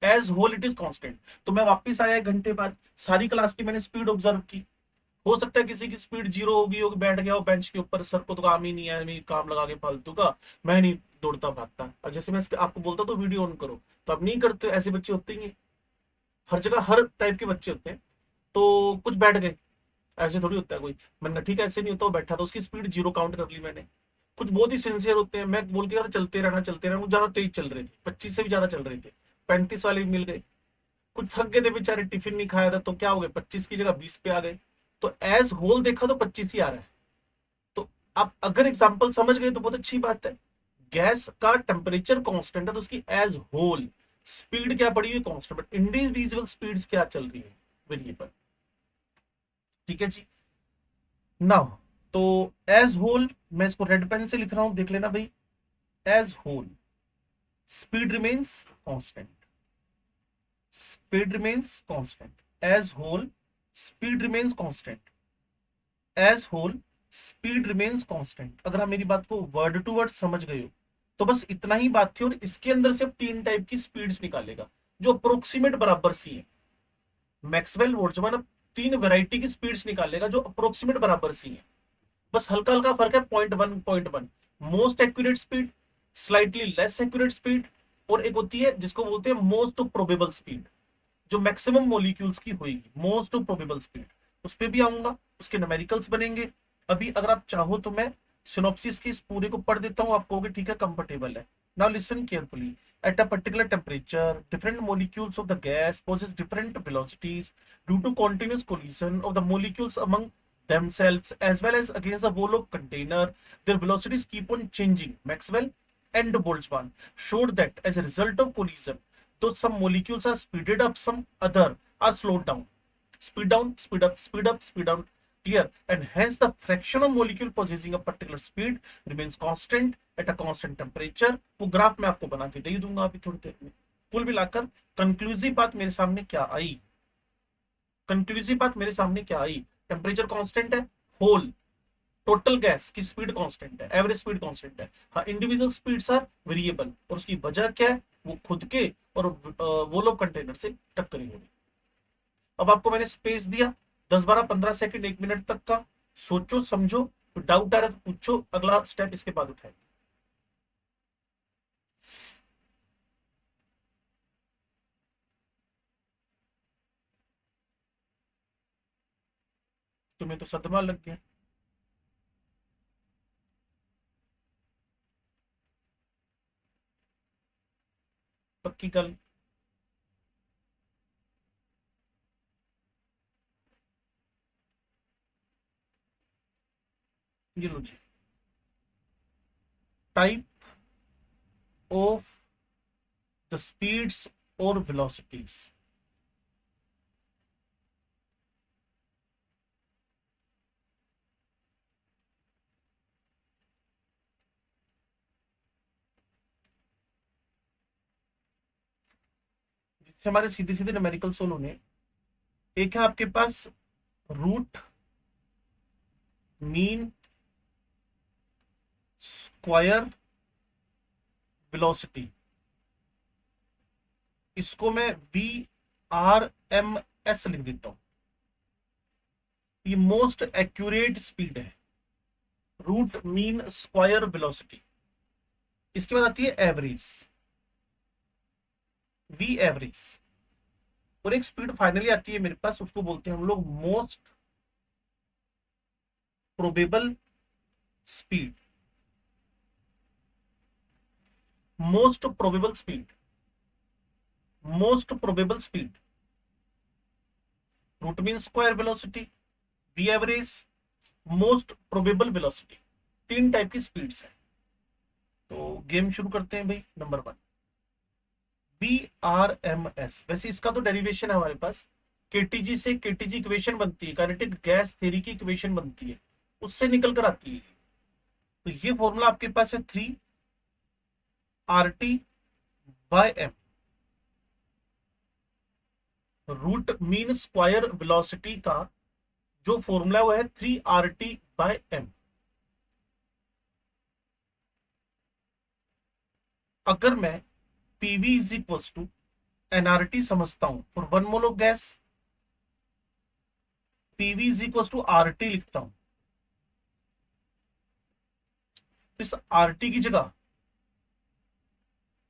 As whole it is constant. तो मैं वापस आया एक घंटे बाद, सारी क्लास की मैंने स्पीड ऑब्जर्व की। हो सकता है किसी की स्पीड जीरो होगी, होगी बैठ गया हो बेंच के ऊपर, सर को तो काम ही नहीं है, नहीं काम लगा के फालतू का, मैं नहीं दौड़ता भागता। अब जैसे मैं आपको बोलता तो वीडियो ऑन करो, तो अब नहीं करते, ऐसे बच्चे होते ही हैं, हर जगह हर टाइप के बच्चे होते हैं। तो कुछ बैठ गए, ऐसे थोड़ी होता है कोई। मैंने ठीक है ऐसे नहीं होता, वो बैठा था, उसकी स्पीड जीरो काउंट कर ली मैंने। कुछ बहुत ही सिंसियर होते हैं, मैं बोल के यार चलते रहना चलते रहना, वो ज्यादा तेज चल रहे थे, 25 से भी ज्यादा चल रहे थे, 35 वाले भी मिल गए। कुछ थक गए थे बेचारे, टिफिन नहीं खाया था, तो क्या हो गए, 25 की जगह 20 पे आ गए। तो एज होल देखा तो 25 ही आ रहा है। तो आप अगर एग्जाम्पल समझ गए तो बहुत अच्छी बात है। गैस का टेम्परेचर कांस्टेंट है तो उसकी एज होल स्पीड क्या पड़ी हुई, कांस्टेंट, बट इंडिविजुअल स्पीड्स क्या चल रही है, वेरिएबल। ठीक है जी। नाउ तो एज होल, मैं इसको रेड पेन से लिख रहा हूं, देख लेना भाई। As whole speed remains constant, speed remains constant, as whole speed remains constant, as whole speed remains constant. अगर आप मेरी बात को वर्ड टू वर्ड समझ गए हो तो बस इतना ही बात थी। और इसके अंदर से अब तीन टाइप की स्पीड्स निकालेगा जो अप्रोक्सीमेट बराबर सी है। मैक्सवेल बोल्ट्जमैन अब तीन वैरायटी की स्पीड्स निकालेगा जो अप्रोक्सीमेट बराबर सी है। बस हल्का हल्का फर्क है, 0.1 most accurate speed, slightly less accurate speed, और एक होती है जिसको बोलते हैं मोस्ट प्रोबेबल स्पीड, जो मैक्सिमम मॉलिक्यूल्स की होगी, मोस्ट प्रोबेबल स्पीड। उस पर भी आऊंगा, उसके न्यूमेरिकल्स बनेंगे। अभी अगर आप चाहो तो मैं सिनॉप्सिस के इस पूरे को पढ़ देता हूं, आप कहोगे ठीक है कंफर्टेबल है। Now listen carefully. At a particular temperature, different molecules of the gas possess different velocities due to continuous collision of the molecules among themselves as well as against the wall of container. Their velocities keep on changing. Maxwell and Boltzmann showed that as a result of collision, though some molecules are speeded up, some other are slowed down. Speed down, speed up, speed up, speed down. Clear. And hence the fraction of molecule possessing a particular speed remains constant at a constant temperature. वो ग्राफ मैं आपको बना के दे दूंगा अभी थोड़ी देर में। कुल मिलाकर कंक्लूसिव बात मेरे सामने क्या आई, कंक्लूसिव बात मेरे सामने क्या आई, टेम्परेचर कांस्टेंट है, होल टोटल गैस की स्पीड कांस्टेंट है, एवरेज स्पीड कांस्टेंट है। हाँ, इंडिविजुअल स्पीड्स आर वेरिएबल, और उसकी वजह क्या है, वो खुद के और वॉल ऑफ कंटेनर से टक्करी हो रही। अब आपको मैंने स्पेस दिया 10 12 15 सेकंड, 1 मिनट तक का, सोचो समझो, तो डाउट आ रहा है तो पूछो, अगला स्टेप इसके बाद उठाए। तुम्हें तो सदमा लग गया। पक्की गल। ये लो जी, टाइप ऑफ द स्पीड्स और वेलोसिटीज। जिससे हमारे सीधे सीधे न्यूमेरिकल सोल्व होने। एक है आपके पास रूट मीन स्क्वायर वेलोसिटी, इसको मैं VRMS लिख देता हूं। ये मोस्ट एक्यूरेट स्पीड है, रूट मीन स्क्वायर वेलोसिटी। इसके बाद आती है एवरेज, वी एवरेज। और एक स्पीड फाइनली आती है मेरे पास, उसको बोलते हैं हम लोग most probable speed. Most probable speed, most probable speed, root mean square velocity, V average, most probable velocity. तीन टाइप की स्पीड्स है। तो गेम शुरू करते हैं भाई। Number 1, VRMS। वैसे इसका तो डेरिवेशन है हमारे पास, केटीजी से केटीजी इक्वेशन बनती है, काइनेटिक गैस थ्योरी की इक्वेशन बनती है, उससे निकल कर आती है। तो ये फॉर्मूला आपके पास है 3RT/m। Root mean square velocity का जो फॉर्मूला वो है 3RT/m। अगर मैं PV is equal to NRT समझता हूं for 1 mole of gas, PV is equal to RT लिखता हूं। इस RT की जगह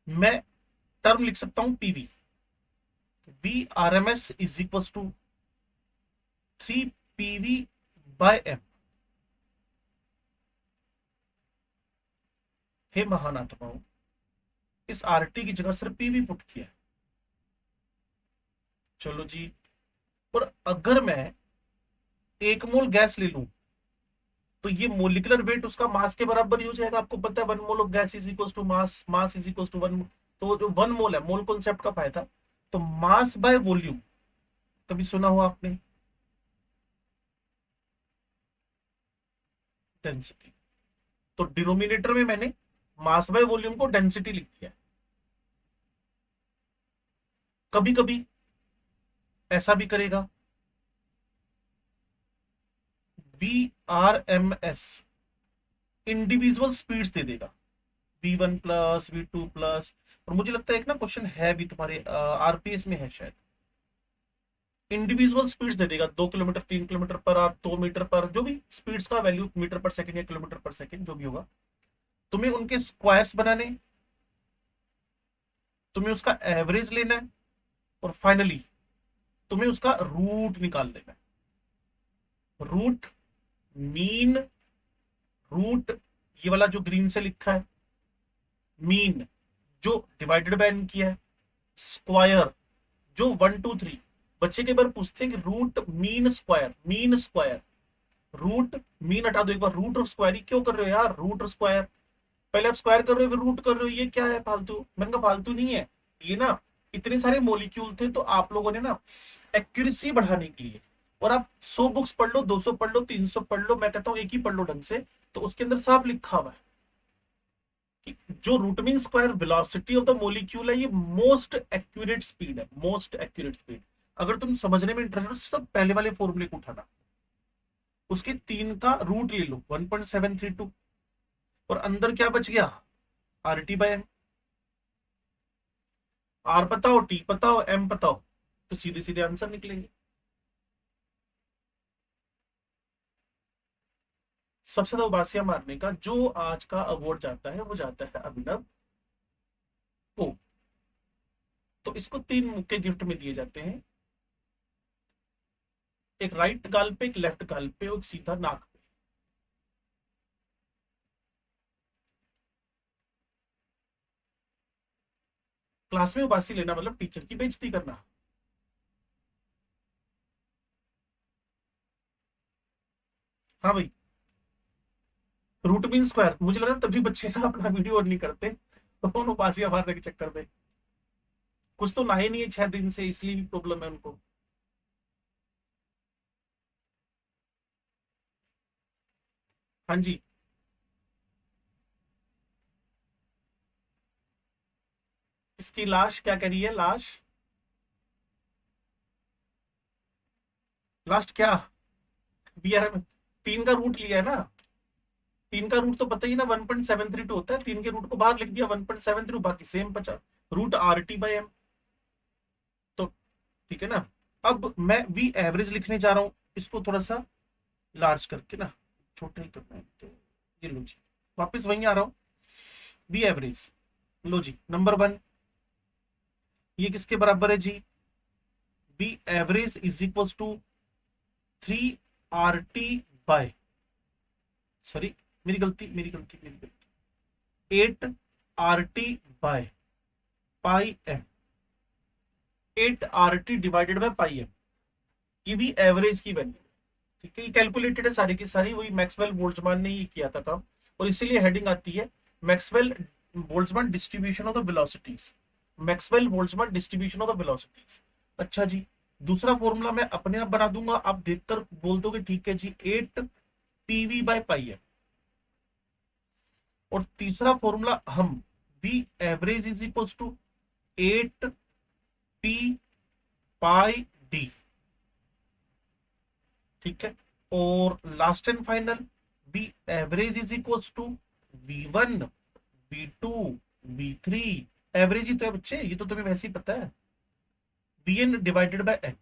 मैं टर्म लिख सकता हूं PV। VRMS is equal to 3PV/m। हे महान आत्माओं, इस RT की जगह सिर्फ PV पुट किया। चलो जी। और अगर मैं 1 मोल गैस ले लूं तो ये मोलिकुलर वेट उसका मास के बराबर ही हो जाएगा। आपको पता है 1 mole of gas is equal to mass, mass is equal to 1। तो जो 1 मोल है, मोल कॉन्सेप्ट का फायदा। तो मास बाय वॉल्यूम कभी सुना हुआ आपने? डेंसिटी। तो डिनोमिनेटर में मैंने मास बाय वॉल्यूम को डेंसिटी लिख दिया। कभी कभी ऐसा भी करेगा, VRMS इंडिविजुअल स्पीड्स दे देगा, V1+, V2+। और मुझे लगता है एक ना क्वेश्चन है भी तुम्हारे RPS में है शायद, इंडिविजुअल स्पीड्स दे देगा। 2 kilometre, 3 kilometre per hour, 2 metre per, जो भी स्पीड्स का वैल्यू मीटर पर सेकंड या किलोमीटर पर सेकंड जो भी होगा, तुम्हें उनके स्क्वायर्स बनाने, तुम्हें उसका एवरेज लेना है, और फाइनली तुम्हें उसका रूट निकाल देना है। रूट मीन, रूट ये वाला जो ग्रीन से लिखा है, मीन जो डिवाइडेड बाय n किया है, स्क्वायर जो 1 2 3। बच्चे के बार पूछते हैं कि root mean square, mean square, root mean हटा दो एक बार, रूट और स्क्वायर ही क्यों कर रहे हो यार? रूट और स्क्वायर, पहले आप स्क्वायर कर रहे हो फिर रूट कर रहे हो, ये क्या है फालतू? मैंने कहा फालतू नहीं है ये ना, इतने सारे मोलिक्यूल थे तो आप लोगों ने ना एक्यूरेसी बढ़ाने के लिए, और आप 100 बुक्स पढ़ लो, 200 पढ़ लो, 300 पढ़ लो, मैं कहता हूं एक ही पढ़ लो ढंग से, तो उसके अंदर साफ लिखा हुआ है कि जो root mean square velocity of the molecule है, ये मोस्ट एक्यूरेट स्पीड है, मोस्ट एक्यूरेट स्पीड। अगर तुम समझने में इंटरेस्ट हो तो पहले वाले फॉर्मूले को उठाना, उसके 3 का रूट ले लो 1.732, और अंदर क्या बच गया? RT/m। R पता हो, T पता हो, M पता हो, तो सीधे सीधे आंसर निकलेंगे। सबसे ज्यादा उबासियां मारने का जो आज का अवार्ड जाता है वो जाता है अभिनव को। तो इसको 3 मुक्के गिफ्ट में दिए जाते हैं। एक राइट गाल पे, एक लेफ्ट गाल पे, और एक सीधा नाक पे। क्लास में उबासी लेना मतलब टीचर की बेइज्जती करना। हाँ भाई, रूट मीन स्क्वायर, मुझे लग रहा है तभी बच्चे ना अपना वीडियो ऑन नहीं करते, तो उन उबासियां मारने के चक्कर में। कुछ तो नहाए नहीं है 6 दिन से, इसलिए भी प्रॉब्लम है उनको। हाँ जी। इसकी लाश क्या कह रही है? लाश, लास्ट क्या? बी आर एम, 3 का रूट लिया है ना। 3 का रूट तो पता ही ना 1.732 होता है, 3 के रूट को बाहर लिख दिया 1.73, बाकी सेम बचा, root R T by M. तो ठीक है ना। अब मैं वी एवरेज लिखने जा रहा हूं, इसको थोड़ा सा लार्ज करके ना, छोटे ही करना है तो ये लो जी, वापस वहीं आ रहा हूं। वी एवरेज, लो जी, नंबर 1, ये किसके बराबर है जी? V average is equal to 3 RT by, sorry, मेरी गलती, 8 RT by pi M, 8 RT divided by pi M, ये भी एवरेज की वैल्यू। ठीक है, ये कैलकुलेटेड है सारी की सारी, वही मैक्सवेल बोल्ट्जमान ने ये किया था काम, और इसीलिए हेडिंग आती है Maxwell Boltzmann distribution of the velocities, Maxwell Boltzmann distribution of the velocities. अच्छा जी, दूसरा फॉर्मूला मैं अपने आप बना दूंगा, आप देखकर बोल दोगे ठीक है जी, 8 PV बाय पाई एम। और तीसरा फॉर्मूला हम, V average is equal to 8 P pi D। ठीक है, और last and final, V average is equal to V1 V2 V3, average ही तो है बच्चे, ये तो तुम्हें वैसे ही पता है, Vn डिवाइडेड बाय n।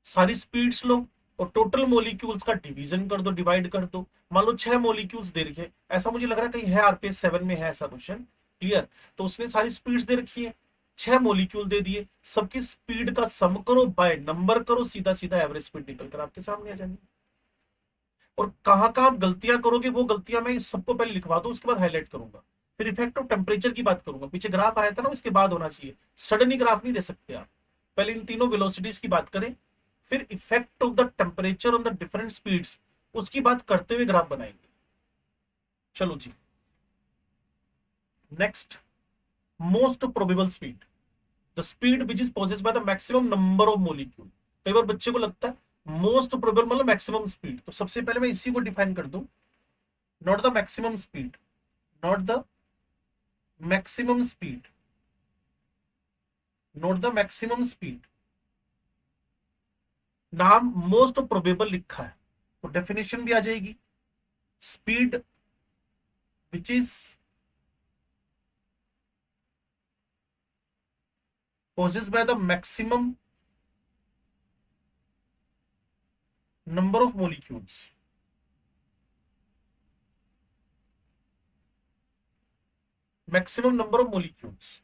सारी स्पीड्स लो और टोटल मोलिक्यूल्स का डिवीजन कर दो, डिवाइड कर दो। मान लो 6 मोलिक्यूल्स दे रखे, ऐसा मुझे लग रहा है कहीं है RPS 7 में है ऐसा क्वेश्चन, क्लियर। तो उसने सारी स्पीड्स दे रखी है, 6 मोलिक्यूल दे दिए, सबकी स्पीड का सम करो, बाय नंबर करो, सीधा सीधा एवरेज स्पीड निकल कर आपके सामने आ जाएगी। और कहाँ कहाँ आप गलतियां करोगे, वो गलतियां मैं सबको पहले लिखवा दूं, उसके बाद हाईलाइट करूंगा, फिर इफेक्ट ऑफ टेम्परेचर की बात करूंगा। पीछे ग्राफ आया था ना, उसके बाद होना चाहिए, सडन ही ग्राफ नहीं दे सकते आप। पहले इन तीनों वेलोसिटीज की बात करें, फिर effect of the temperature on the different speeds, उसकी बात करते हुए ग्राफ बनाएंगे। चलो जी, next, most probable speed, the speed which is possessed by the maximum number of molecule. कई बार बच्चे को लगता है मोस्ट प्रोबेबल मतलब मैक्सिमम स्पीड, तो सबसे पहले मैं इसी को डिफाइन कर दूं, not the maximum speed, not the maximum speed, not the maximum speed, नाम मोस्ट प्रोबेबल लिखा है, तो डेफिनेशन भी आ जाएगी, speed which is possessed by the maximum number of molecules, maximum number of molecules,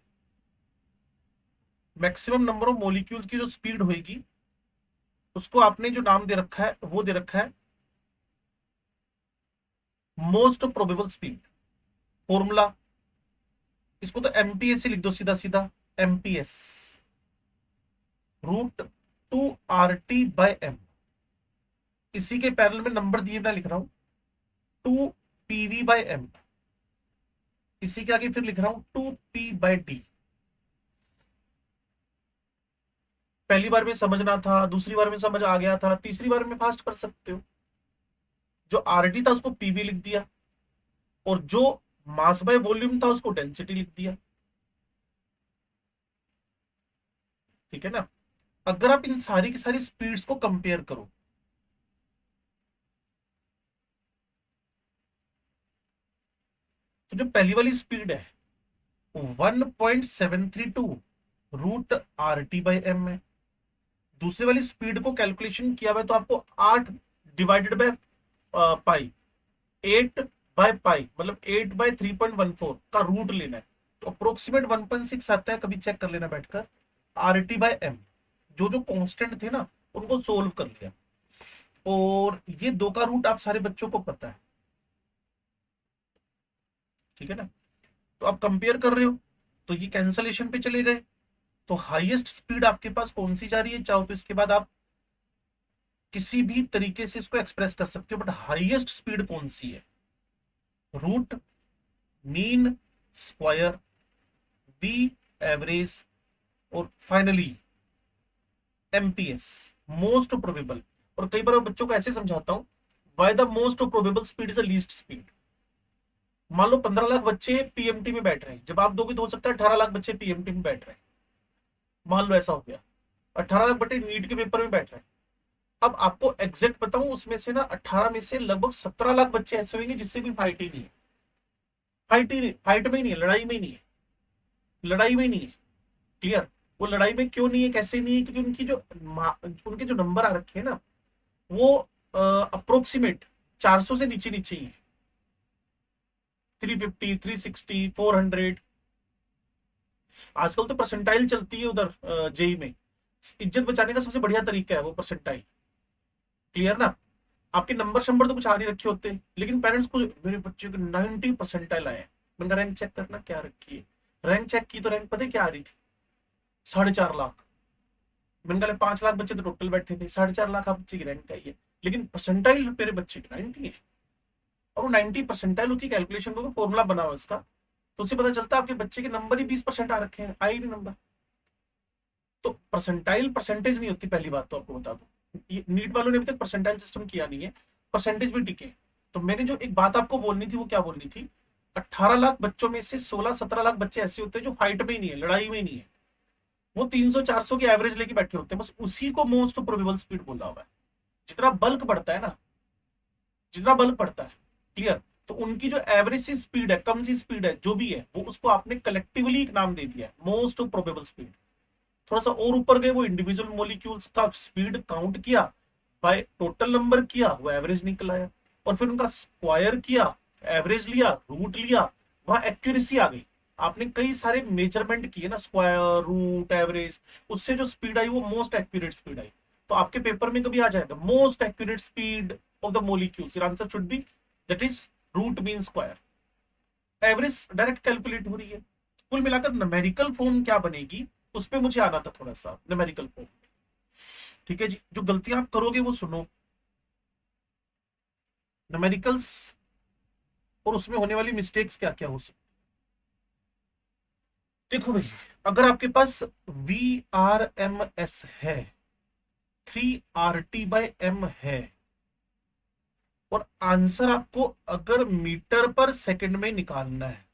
maximum number of molecules की जो स्पीड होगी, उसको आपने जो नाम दे रखा है वो दे रखा है मोस्ट प्रोबेबल स्पीड। फॉर्मूला, इसको तो एमपीएस ही लिख दो, सीधा सीधा एमपीएस, √2 RT/m। इसी के पैरेलल में नंबर दिए मैं लिख रहा हूं 2 PV/m, इसी के आगे फिर लिख रहा हूं 2P/D। पहली बार में समझना था, दूसरी बार में समझ आ गया था, तीसरी बार में फास्ट कर सकते हो। जो आरटी था उसको पीवी लिख दिया, और जो मास बाय वॉल्यूम था उसको डेंसिटी लिख दिया। ठीक है ना। अगर आप इन सारी की सारी स्पीड्स को कंपेयर करो, तो जो पहली वाली स्पीड है 1.732 √RT/m है। दूसरी वाली स्पीड को कैलकुलेशन किया हुआ है तो आपको 8 डिवाइडेड बाय पाई, 8/पाई मतलब 8/3.14 का रूट लेना है, तो अप्रोक्सीमेट 1.6 आता है, कभी चेक कर लेना बैठकर। RT/m, जो जो कांस्टेंट थे ना उनको सोल्व कर लिया। और ये 2 का रूट आप सारे बच्चों को पता है, ठीक है ना। तो आप कंपेयर कर रहे हो तो ये कैंसलेशन पे चले गए, तो हाईएस्ट स्पीड आपके पास कौन सी जा रही है, चाहो तो इसके बाद आप किसी भी तरीके से इसको एक्सप्रेस कर सकते हो, बट हाईएस्ट स्पीड कौन सी है, root, mean, square, V average, और फाइनली एमपीएस, मोस्ट प्रोबेबल। और कई बार मैं बच्चों को ऐसे समझाता हूं, by the most probable speed is the least speed. मान लो 15 लाख बच्चे पीएमटी में बैठ रहे हैं, जब आप दोगे तो हो सकता है 18 लाख बच्चे पीएमटी में बैठ रहे हैं, मान लो ऐसा हो गया। 18 लाख बच्चे नीट के पेपर में बैठ रहे हैं। अब आपको एग्जैक्ट बताऊं, उसमें से ना 18 में से लगभग 17 लाख बच्चे ऐसे होंगे जिससे कोई फाइट ही नहीं है, फाइट में ही नहीं है, लड़ाई में ही नहीं है, लड़ाई में ही नहीं है। क्लियर। वो लड़ाई में क्यों नहीं है, कैसे नहीं है, क्योंकि उनके जो नंबर आ रखे हैं ना, वो अप्रोक्सीमेट 400 से नीचे नीचे ही है, 350, 360, 400। आजकल तो परसेंटाइल चलती है उधर जेई में, इज्जत बचाने का सबसे बढ़िया तरीका है वो परसेंटाइल। क्लियर ना। आपके नंबर शंबर तो कुछ आ नहीं रखे होते, लेकिन पेरेंट्स को मेरे बच्चे को 90 परसेंटाइल आए, मैंने रैंक चेक करना क्या रखी है, रैंक चेक की तो रैंक पता है क्या आ रही थी, 4.5 लाख। मैंने कहा 5 लाख बच्चे तो टोटल बैठे थे, 4.5 लाख आप बच्चे की रैंक आई है, लेकिन परसेंटाइल मेरे बच्चे की 90 है। और वो 90 परसेंटाइल की कैलकुलेशन को फॉर्मूला बना हुआ इसका, तो उससे पता चलता है आपके बच्चे के नंबर ही 20% आ रखे हैं, आई नहीं नंबर। तो परसेंटाइल परसेंटेज नहीं होती, पहली बात तो आपको बता दूं, ये नीट वालों ने अभी तक परसेंटाइल सिस्टम किया नहीं है, परसेंटेज भी टिके। तो मैंने जो एक बात आपको बोलनी थी वो क्या बोलनी थी, 18 लाख बच्चों में से 16-17 लाख बच्चे ऐसे होते हैं जो फाइट में ही नहीं है, लड़ाई में ही नहीं है, वो 300-400 की एवरेज लेके बैठे होते हैं, बस उसी को मोस्ट प्रोबेबल स्पीड बोला हुआ है। जितना बल्क बढ़ता है ना, जितना बल्क बढ़ता है, क्लियर, तो उनकी जो एवरेज सी स्पीड है, कम सी स्पीड है, जो भी है, वो उसको आपने कलेक्टिवली एक नाम दे दिया है, मोस्ट प्रोबेबल स्पीड। थोड़ा सा और ऊपर गए, वो इंडिविजुअल मॉलिक्यूल्स का स्पीड काउंट किया, बाय टोटल नंबर किया, वो एवरेज निकल आया, और फिर उनका स्क्वायर किया, एवरेज लिया, रूट लिया, वहां एक्यूरेसी आ गई। आपने कई सारे मेजरमेंट किए ना, स्क्वायर, रूट, एवरेज, उससे जो स्पीड आई वो मोस्ट एक्यूरेट स्पीड आई। तो आपके पेपर में कभी आ जाए the most accurate speed of the molecules, your answer should be that is root mean square. Average direct calculate हो रही है। कुल मिलाकर न्यूमेरिकल फॉर्म क्या बनेगी, उस पर मुझे आना था थोड़ा सा, न्यूमेरिकल फॉर्म। ठीक है जी, जो गलतियां आप करोगे वो सुनो, न्यूमेरिकल्स और उसमें होने वाली मिस्टेक्स क्या क्या हो सकती। देखो भाई, अगर आपके पास वी आर एम एस है, 3 RT/m है, और आंसर आपको अगर मीटर पर सेकंड में निकालना है,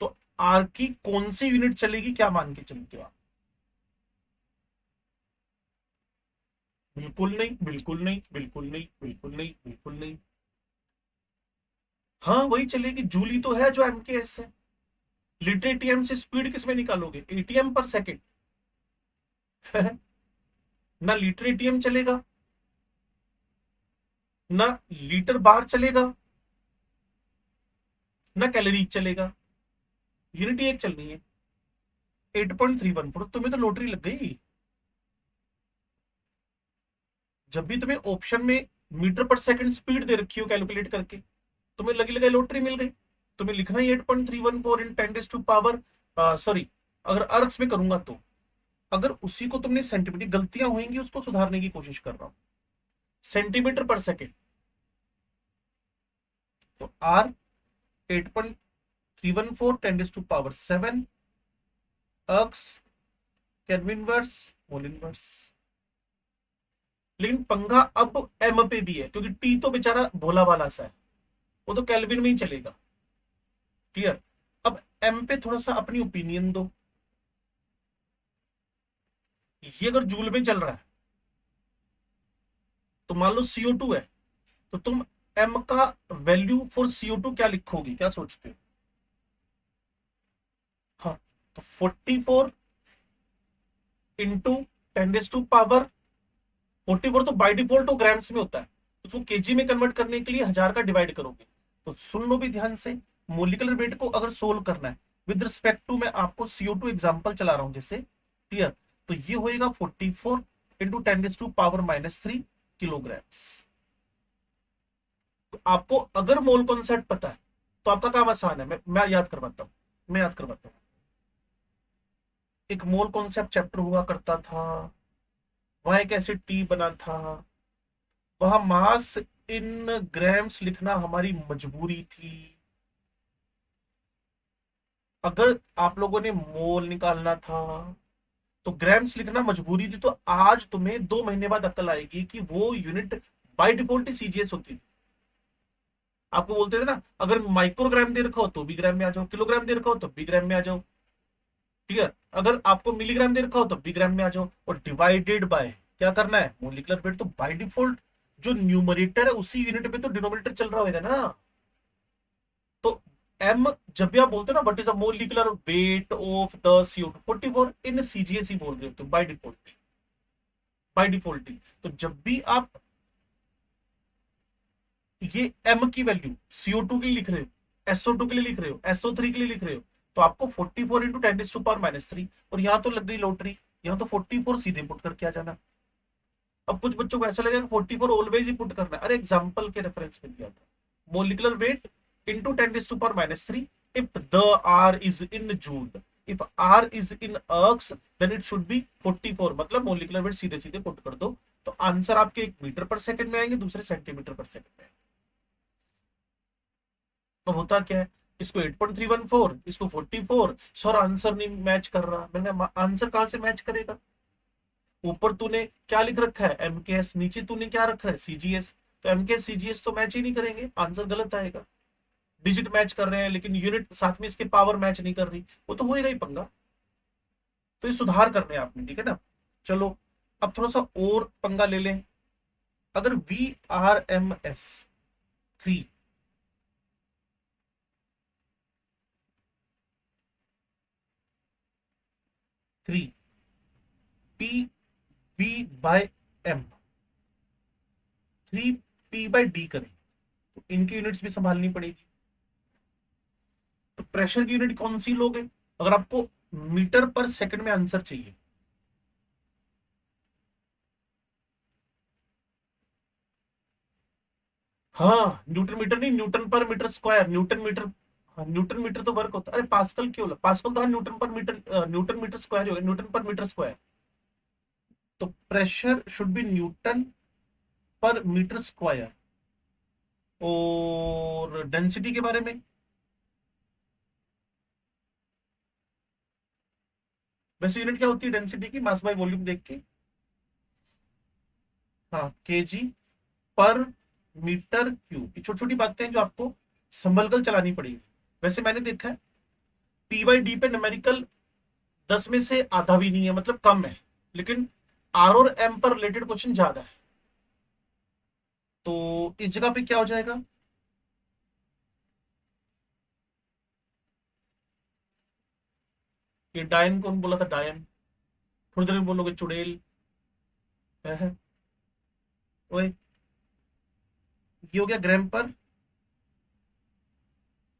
तो आर की कौन सी यूनिट चलेगी, क्या मान के चलते हो आप? बिल्कुल नहीं, बिल्कुल नहीं, बिल्कुल नहीं, बिल्कुल नहीं, बिल्कुल नहीं। हाँ वही चलेगी, जूली तो है जो एमकेएस है। लीटर एटीएम से स्पीड किसमें निकालोगे, एटीएम पर सेकंड। ना लीटर एटीएम चलेगा, ना लीटर बार चलेगा, ना कैलोरी चलेगा, यूनिट एक चलनी है, 8.314। तुम्हें तो लॉटरी लग गई। जब भी तुम्हें ऑप्शन में मीटर पर सेकंड स्पीड दे रखी हो कैलकुलेट करके, तुम्हें लगी लगाई लॉटरी मिल गई। तुम्हें लिखना ही 8.314 इन 10 सॉरी, अगर अर्क्स में करूंगा तो, अगर उसी को तुमने सेंटीमीटर, गलतियां होंगी उसको सुधारने की कोशिश कर रहा हूं, सेंटीमीटर पर सेकेंड, तो आर 8.314 10⁻7 अर्क्स केल्विन वर्स मोल इनवर्स। लेकिन पंगा अब एम पे भी है, क्योंकि टी तो बेचारा भोला वाला सा है, वो तो केल्विन में ही चलेगा। क्लियर। अब एम पे थोड़ा सा अपनी ओपिनियन दो, ये अगर जूल में चल रहा है तो मान लो CO2 है, तो तुम एम का वैल्यू फॉर CO2 क्या लिखोगी, क्या सोचते हो? हाँ, तो 44 इंटू 10⁻, 44 तो बाय डिफॉल्ट तो ग्राम्स में होता है, उसको केजी में कन्वर्ट करने के लिए 1000 का डिवाइड करोगे। तो सुन लो भी ध्यान से, मोलिकुलर वेट को अगर सोल्व करना है विद रिस्पेक्ट टू, मैं आपको CO2 एग्जांपल चला रहा हूं जैसे, क्लियर, तो ये होएगा 44 इंटू 10⁻⁻³ किलोग्राम्स। तो आपको अगर मोल कॉन्सेप्ट पता है तो आपका काम आसान है। मैं याद करवाता हूं, मैं याद करवाता हूं। एक मोल कॉन्सेप्ट चैप्टर हुआ करता था, वहां एक एसिड टी बना था, वहां मास इन ग्राम्स लिखना हमारी मजबूरी थी। अगर आप लोगों ने मोल निकालना था तो ग्राम्स लिखना मजबूरी थी। तो आज तुम्हें 2 महीने बाद अक्ल आएगी कि वो unit by default he CGS होती थी। आपको बोलते थे ना, अगर माइक्रोग्राम दे रखा हो तो भी ग्राम में आ जाओ, किलोग्राम दे रखा हो तो भी ग्राम में आ जाओ। क्लियर? अगर आपको मिलीग्राम दे रखा हो तो भी ग्राम में आ जाओ। और डिवाइडेड बाय क्या करना है, मोलिकुलर वेट। तो बाय डिफॉल्ट जो न्यूमरेटर है उसी यूनिट में तो डिनोमिनेटर चल रहा होगा ना। तो एम, जब भी आप बोलते हो ना what is a molecular weight of the CO2 44, in CGS ही बोल रहे हो बाय डिफॉल्ट। By default. तो जब भी आप ये एम की वैल्यू CO2 के लिए लिख रहे हो, SO2 के लिए लिख रहे हो, SO3 के लिए लिख रहे हो, तो आपको 44 इंटू 10⁻⁻³ और यहां तो लग गई लॉटरी, यहां तो 44 सीधे पुट करके आ जाना। अब कुछ बच्चों को ऐसा लगेगा 44 ऑलवेज ही पुट करना है। अरे एग्जांपल के रेफरेंस में दिया था, molecular weight into 10⁻⁻³ if the R is in joule, if R is in ergs then it should be 44। मतलब मोलिकुलर वेट सीधे सीधे पुट कर दो तो आंसर आपके 1 मीटर पर सेकंड में आएंगे, दूसरे सेंटीमीटर पर सेकंड में। तो होता क्या है, इसको 8.314, इसको 44, सर आंसर नहीं मैच कर रहा। मैंने कहा आंसर कहां से मैच करेगा? ऊपर तूने क्या लिख रखा है MKS, नीचे तूने क्या रखा है CGS। तो MKS CGS तो मैच ही नहीं करेंगे, आंसर गलत आएगा। डिजिट मैच कर रहे हैं लेकिन यूनिट साथ में इसके पावर मैच नहीं कर रही, वो तो होएगा ही पंगा। तो ये सुधार करने हैं आपने, ठीक है ना। चलो अब थोड़ा सा और पंगा ले लें। अगर VRMS 3 PV/M 3P/D करें तो इनकी यूनिट्स भी संभालनी पड़ेगी। तो प्रेशर की यूनिट कौन सी लोगे अगर आपको मीटर पर सेकंड में आंसर चाहिए? हाँ, न्यूटन मीटर नहीं, न्यूटन पर मीटर स्क्वायर, न्यूटन मीटर। हाँ, न्यूटन मीटर तो वर्क होता है। अरे पास्कल क्यों? पास्कल तो हाँ न्यूटन पर मीटर, न्यूटन मीटर स्क्वायर ही होगा, न्यूटन पर मीटर स्क्वायर। तो प्रेशर शुड बी न्यूटन पर मीटर स्क्वायर। और डेंसिटी के बारे में, वैसे यूनिट क्या होती है डेंसिटी की, मास बाय वॉल्यूम देख के? हाँ, केजी पर मीटर क्यूब। ये छोटी छोटी बातें हैं जो आपको संभल कर चलानी पड़ेगी। वैसे मैंने देखा है P/D पे न्यूमेरिकल 10 में से आधा भी नहीं है, मतलब कम है। लेकिन R और M पर रिलेटेड क्वेश्चन ज्यादा है। तो इस जगह पे क्या हो जाएगा? ये डायन कौन बोला था? डायन थोड़ी देर में बोलोगे चुड़ैल है। ओए, ये हो गया ग्राम पर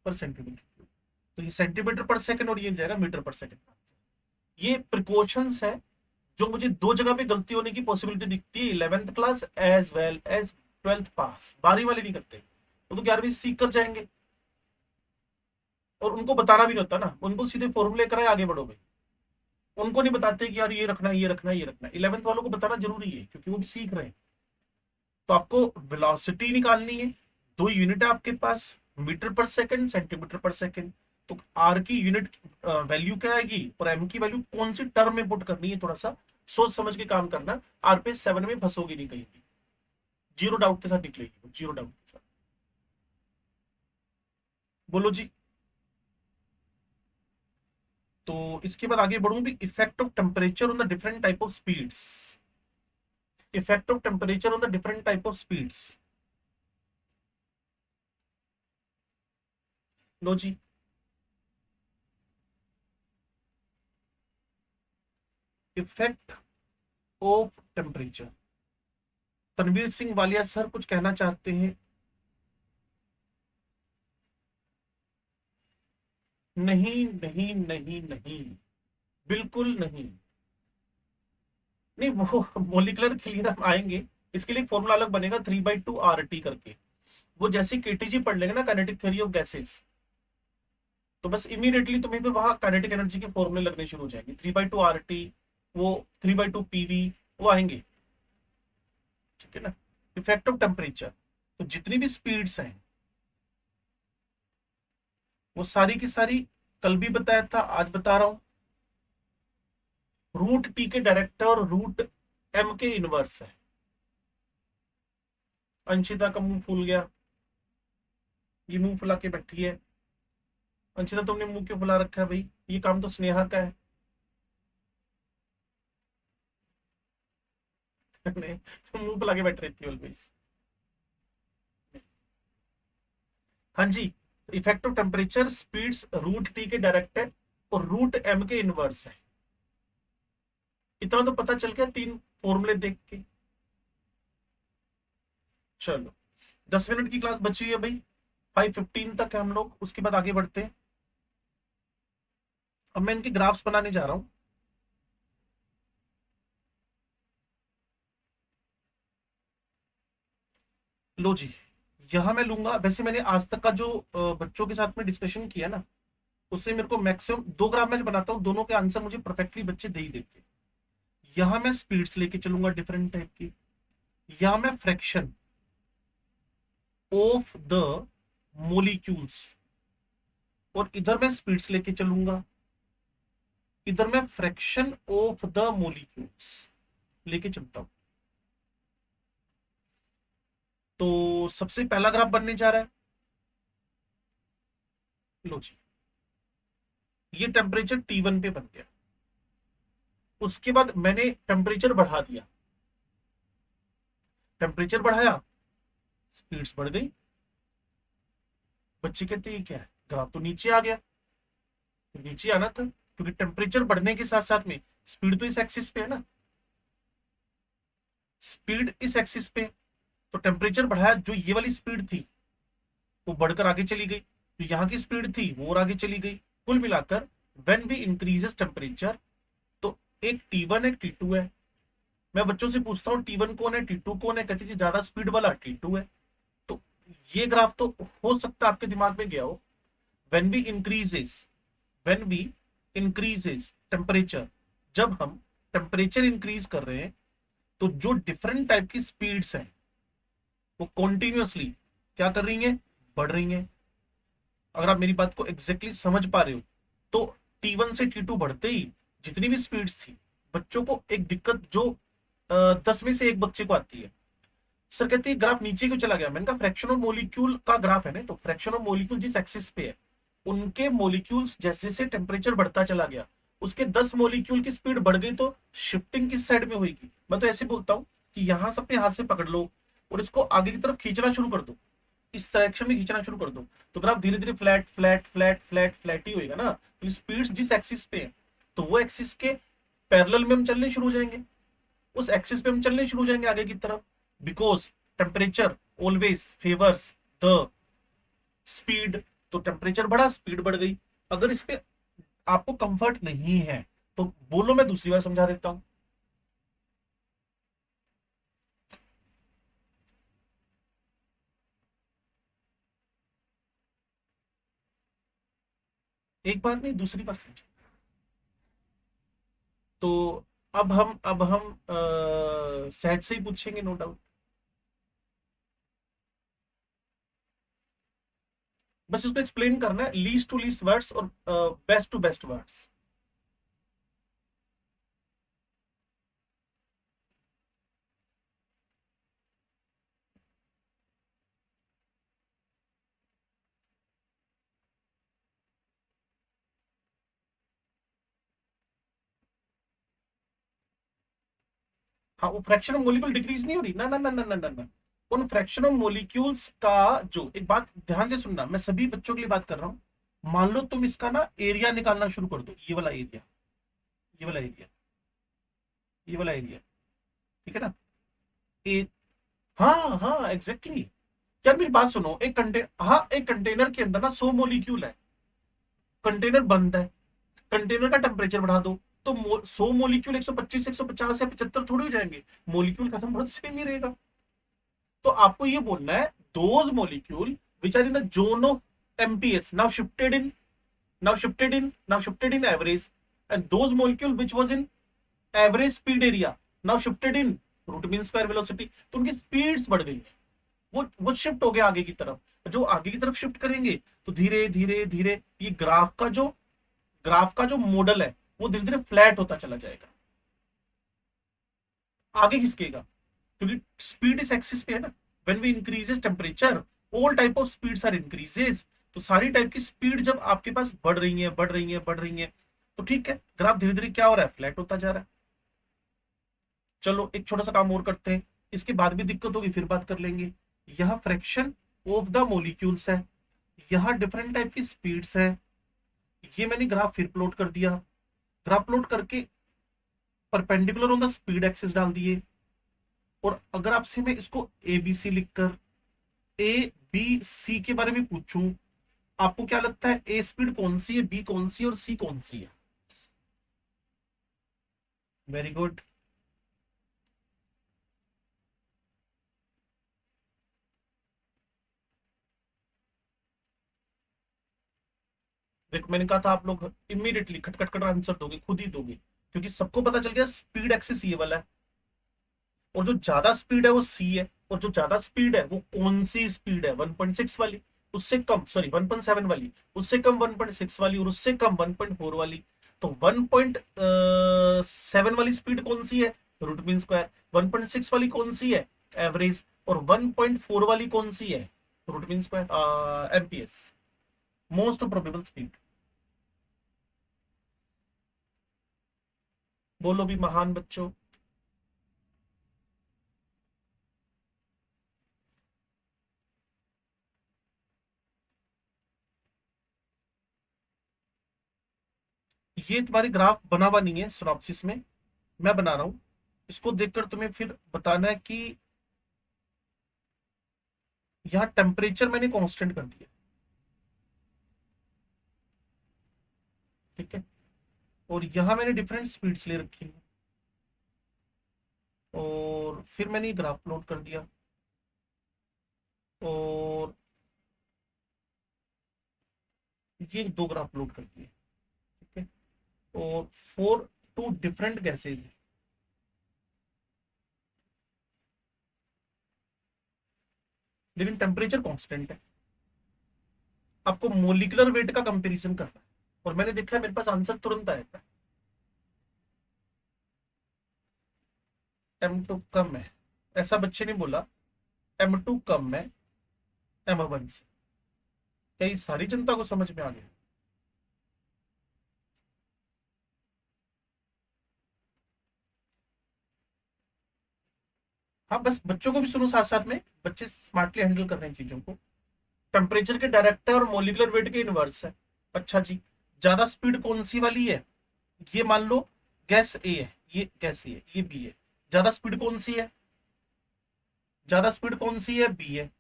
सेंटीमीटर। तो ये सेंटीमीटर पर सेकंड और ये जाएगा मीटर पर सेकंड। ये प्रिकॉशंस है जो मुझे दो जगह पे गलती होने की पॉसिबिलिटी दिखती है, 11th class as well as 12th pass. 12वीं वाले नहीं करते, वो तो 11वीं सीख कर जाएंगे और उनको बताना भी नहीं होता ना, उनको सीधे फॉर्मूले कराए आगे बढ़ो भाई। उनको नहीं बताते कि यार ये रखना है, ये रखना है, ये रखना है। 11th वालों को बताना जरूरी है क्योंकि वो भी सीख रहे हैं। तो आपको वेलोसिटी निकालनी है, दो यूनिट है आपके पास, मीटर पर सेकंड, सेंटीमीटर पर सेकंड। तो आर की यूनिट वैल्यू क्या आएगी और एम की वैल्यू कौन सी टर्म में पुट करनी है, थोड़ा सा सोच समझ के काम करना। RP7 में फंसोगी नहीं कहीं भी, जीरो डाउट के साथ निकलेगी, जीरो डाउट के साथ। बोलो जी। तो इसके बाद आगे बढ़ूं भी, effect of temperature on the different type of speeds. Effect of temperature on the different type of speeds. लो जी। Effect of temperature. Tanveer Singh Walia sir कुछ कहना चाहते हैं? नहीं नहीं नहीं नहीं, बिल्कुल नहीं। नहीं, वो मोलिकुलर के लिए हम आएंगे, इसके लिए फॉर्मूला अलग बनेगा 3/2 RT करके। वो जैसे केटीजी पढ़ लेंगे ना, काइनेटिक थ्योरी ऑफ गैसेस, तो बस इमीडिएटली तुम्हें फिर वहां काइनेटिक एनर्जी के फॉर्मूले लगने शुरू हो जाएंगे। 3/2 RT, वो 3/2 PV, वो आएंगे। ठीक है ना। इफेक्ट ऑफ टेम्परेचर, तो जितनी भी स्पीड्स हैं वो सारी की सारी, कल भी बताया था, आज बता रहा हूं, √T के डायरेक्ट और √M के इनवर्स है। अंशिता का मुंह फूल गया, ये मुंह फुला के बैठी है। अंशिता तुमने मुंह क्यों फुला रखा है भाई? ये काम तो स्नेहा का है। नहीं, तुम मुंह फुला के बैठ रही थी ऑलवेज। हाँ जी, इफेक्टिव टेम्परेचर स्पीड्स √T के डायरेक्टेड और √M के इनवर्स है। इतना तो पता चल गया 3 फॉर्मूले देख के। चलो, 10 मिनट की क्लास बची हुई है भाई, 5:15 तक है हम लोग, उसके बाद आगे बढ़ते हैं। अब मैं इनके ग्राफ्स बनाने जा रहा हूं। लो जी, यहां मैं लूंगा, वैसे मैंने आज तक का जो बच्चों के साथ में डिस्कशन किया ना, उससे मेरे को मैक्सिमम 2 ग्राफ मैं बनाता हूँ, दोनों के आंसर मुझे परफेक्टली बच्चे दे ही देते हैं। यहां मैं स्पीड्स लेके चलूंगा डिफरेंट टाइप की, यहां मैं फ्रैक्शन ऑफ द मोलिक्यूल्स, और इधर मैं स्पीड्स लेके चलूंगा, इधर मैं फ्रैक्शन ऑफ द मोलिक्यूल्स लेके चलता हूं। तो सबसे पहला ग्राफ बनने जा रहा है, लो जी, ये टेम्परेचर T1 पे बन गया। उसके बाद मैंने टेम्परेचर बढ़ा दिया, टेम्परेचर बढ़ाया, स्पीड्स बढ़ गई। बच्चे कहते हैं क्या है, ग्राफ तो नीचे आ गया। तो नीचे आना था, क्योंकि टेम्परेचर बढ़ने के साथ साथ में स्पीड तो इस एक्सिस पे है ना, स्पीड इस एक्सिस पे। तो टेम्परेचर बढ़ाया, जो ये वाली स्पीड थी वो बढ़कर आगे चली गई, जो यहाँ की स्पीड थी वो और आगे चली गई। कुल मिलाकर व्हेन वी इंक्रीजेस टेम्परेचर, तो एक T1 एक T2 है। मैं बच्चों से पूछता हूँ T1 कौन है, T2 कौन है, कहते हैं ज्यादा स्पीड वाला T2 है। तो ये ग्राफ तो हो सकता है आपके दिमाग में गया हो। When we increases, when we increases temperature, जब हम टेम्परेचर इंक्रीज कर रहे हैं, तो जो डिफरेंट टाइप की स्पीड्स हैं वो कॉन्टिन्यूअसली क्या कर रही हैं, बढ़ रही हैं। अगर आप मेरी बात को एग्जैक्टली समझ पा रहे हो, तो T1 से T2 बढ़ते ही जितनी भी स्पीड्स थी, बच्चों को एक दिक्कत जो 10 में से एक बच्चे को आती है, सर कहते हैं ग्राफ नीचे क्यों चला गया। मैंने कहा फ्रैक्शन ऑफ मोलिक्यूल का ग्राफ है ना, तो फ्रैक्शन ऑफ मोलिक्यूल जिस एक्सिस पे है, उनके मोलिक्यूल्स जैसे जैसे टेम्परेचर बढ़ता चला गया, उसके 10 मोलिक्यूल की स्पीड बढ़ गई, तो शिफ्टिंग किस साइड में होगी। मैं तो ऐसे बोलता हूं कि यहां से अपने हाथ से पकड़ लो और इसको आगे की तरफ खींचना शुरू कर दो, इस डायरेक्शन में खींचना शुरू कर दो, तो ग्राफ धीरे धीरे flat flat flat flat flat ही होगा ना। तो स्पीड्स जिस एक्सिस पे है, तो वो एक्सिस के पैरेलल में हम चलने शुरू हो जाएंगे, उस एक्सिस पे हम चलने शुरू हो जाएंगे आगे की तरफ, because temperature always favours the speed. तो टेम्परेचर बढ़ा, स्पीड बढ़ गई। अगर इस पे आपको कंफर्ट नहीं है तो बोलो, मैं दूसरी बार समझा देता हूं। एक बार नहीं, दूसरी बार समझे। तो अब हम सहज से ही पूछेंगे, नो डाउट। बस उसको एक्सप्लेन करना है, लीस्ट टू लीस्ट वर्ड्स और बेस्ट टू बेस्ट वर्ड्स। हाँ, वो फ्रैक्शन ऑफ मोलिक्यूल डिक्रीज नहीं हो रही ना ना ना ना ना ना ना। उन फ्रैक्शन ऑफ मोलिक्यूल्स का, जो एक बात ध्यान से सुनना, मैं सभी बच्चों के लिए बात कर रहा हूं। मान लो तुम इसका ना एरिया निकालना शुरू कर दो, ये वाला एरिया, ये वाला एरिया, ये वाला एरिया, ठीक है ना। ए, हाँ हाँ एग्जैक्टली। यार मेरी बात सुनो, एक कंटेनर, हाँ एक कंटेनर के अंदर ना 100 मोलिक्यूल है, कंटेनर बंद है, कंटेनर का टेम्परेचर बढ़ा दो, तो 100 मोलिक्यूल 125 150 या 75 थोड़ी हो जाएंगे, मोलिक्यूल खत्म होना सेम ही रहेगा। तो आपको ये बोलना है those molecule which are in the zone of MPS now shifted in, now shifted in average, and those molecule which was in average speed area now shifted in root mean square velocity. तो उनकी स्पीड्स बढ़ गई है, वो शिफ्ट हो गया आगे की तरफ। जो आगे की तरफ शिफ्ट करेंगे तो धीरे धीरे धीरे ये ग्राफ का जो मॉडल है वो धीरे धीरे फ्लैट होता चला जाएगा, आगे खिसकेगा, क्योंकि स्पीड इस एक्सिस पे है ना। When we increases temperature all type of speeds are increases. तो सारी टाइप की स्पीड जब आपके पास बढ़ रही है बढ़ रही है बढ़ रही है, तो ठीक है, ग्राफ धीरे धीरे क्या हो रहा है, फ्लैट होता जा रहा है। चलो एक छोटा सा काम और करते हैं, इसके बाद भी दिक्कत होगी फिर बात कर लेंगे। यह फ्रैक्शन ऑफ द मोलिक्यूल्स है, यह डिफरेंट टाइप की स्पीड्स है। ये मैंने ग्राफ फिर प्लॉट कर दिया, ग्राफ प्लॉट करके perpendicular on the speed axis डाल दिए। और अगर आपसे मैं इसको ए बी सी लिखकर ए बी सी के बारे में पूछूं, आपको क्या लगता है ए स्पीड कौन सी है, बी कौन सी है और सी कौन सी है? Very good. देखो मैंने कहा था आप लोग इमीडिएटली खटखट कर आंसर दोगे, खुद ही दोगे, क्योंकि सबको पता चल गया स्पीड एक्सिस ये वाला है, और जो ज्यादा स्पीड है वो सी है, और जो ज्यादा स्पीड है वो कौन सी स्पीड है, 1.6 वाली, उससे कम, सॉरी 1.7 वाली, उससे कम 1.6 वाली, और उससे कम 1.4 वाली। तो 1.7 वाली स्पीड कौन सी है, रूट मीन स्क्वायर। 1.6 वाली कौन सी है, एवरेज। और 1.4 वाली कौन सी है, root mean square, MPS, most probable speed. बोलो भी महान बच्चों। ये तुम्हारी ग्राफ बना हुआ नहीं है सिनॉप्सिस में, मैं बना रहा हूं, इसको देखकर तुम्हें फिर बताना है कि यहां टेम्परेचर मैंने कांस्टेंट कर दिया, ठीक है, और यहां मैंने डिफरेंट स्पीड्स ले रखी है, और फिर मैंने ये ग्राफ प्लॉट कर दिया, और ये दो ग्राफ प्लॉट कर दिए, ठीक है, और फोर टू डिफरेंट गैसेज है, लेकिन टेम्परेचर कांस्टेंट है। आपको मोलिकुलर वेट का कंपैरिजन करना है, और मैंने देखा है मेरे पास आंसर तुरंत आएगा। M2 कम है, ऐसा बच्चे ने बोला, M2 कम है M1 से। क्या ये सारी जनता को समझ में आ गया? हाँ, बस बच्चों को भी सुनो साथ साथ में, बच्चे स्मार्टली हैंडल कर रहे हैं चीजों को। टेम्परेचर के डायरेक्ट है और मोलिकुलर वेट के इनवर्स है। अच्छा जी, ज्यादा स्पीड कौन सी वाली है, ये मान लो गैस ए है, ये गैस ए है, ये बी है। ज्यादा स्पीड कौन सी है, ज्यादा स्पीड कौन सी है, बी है।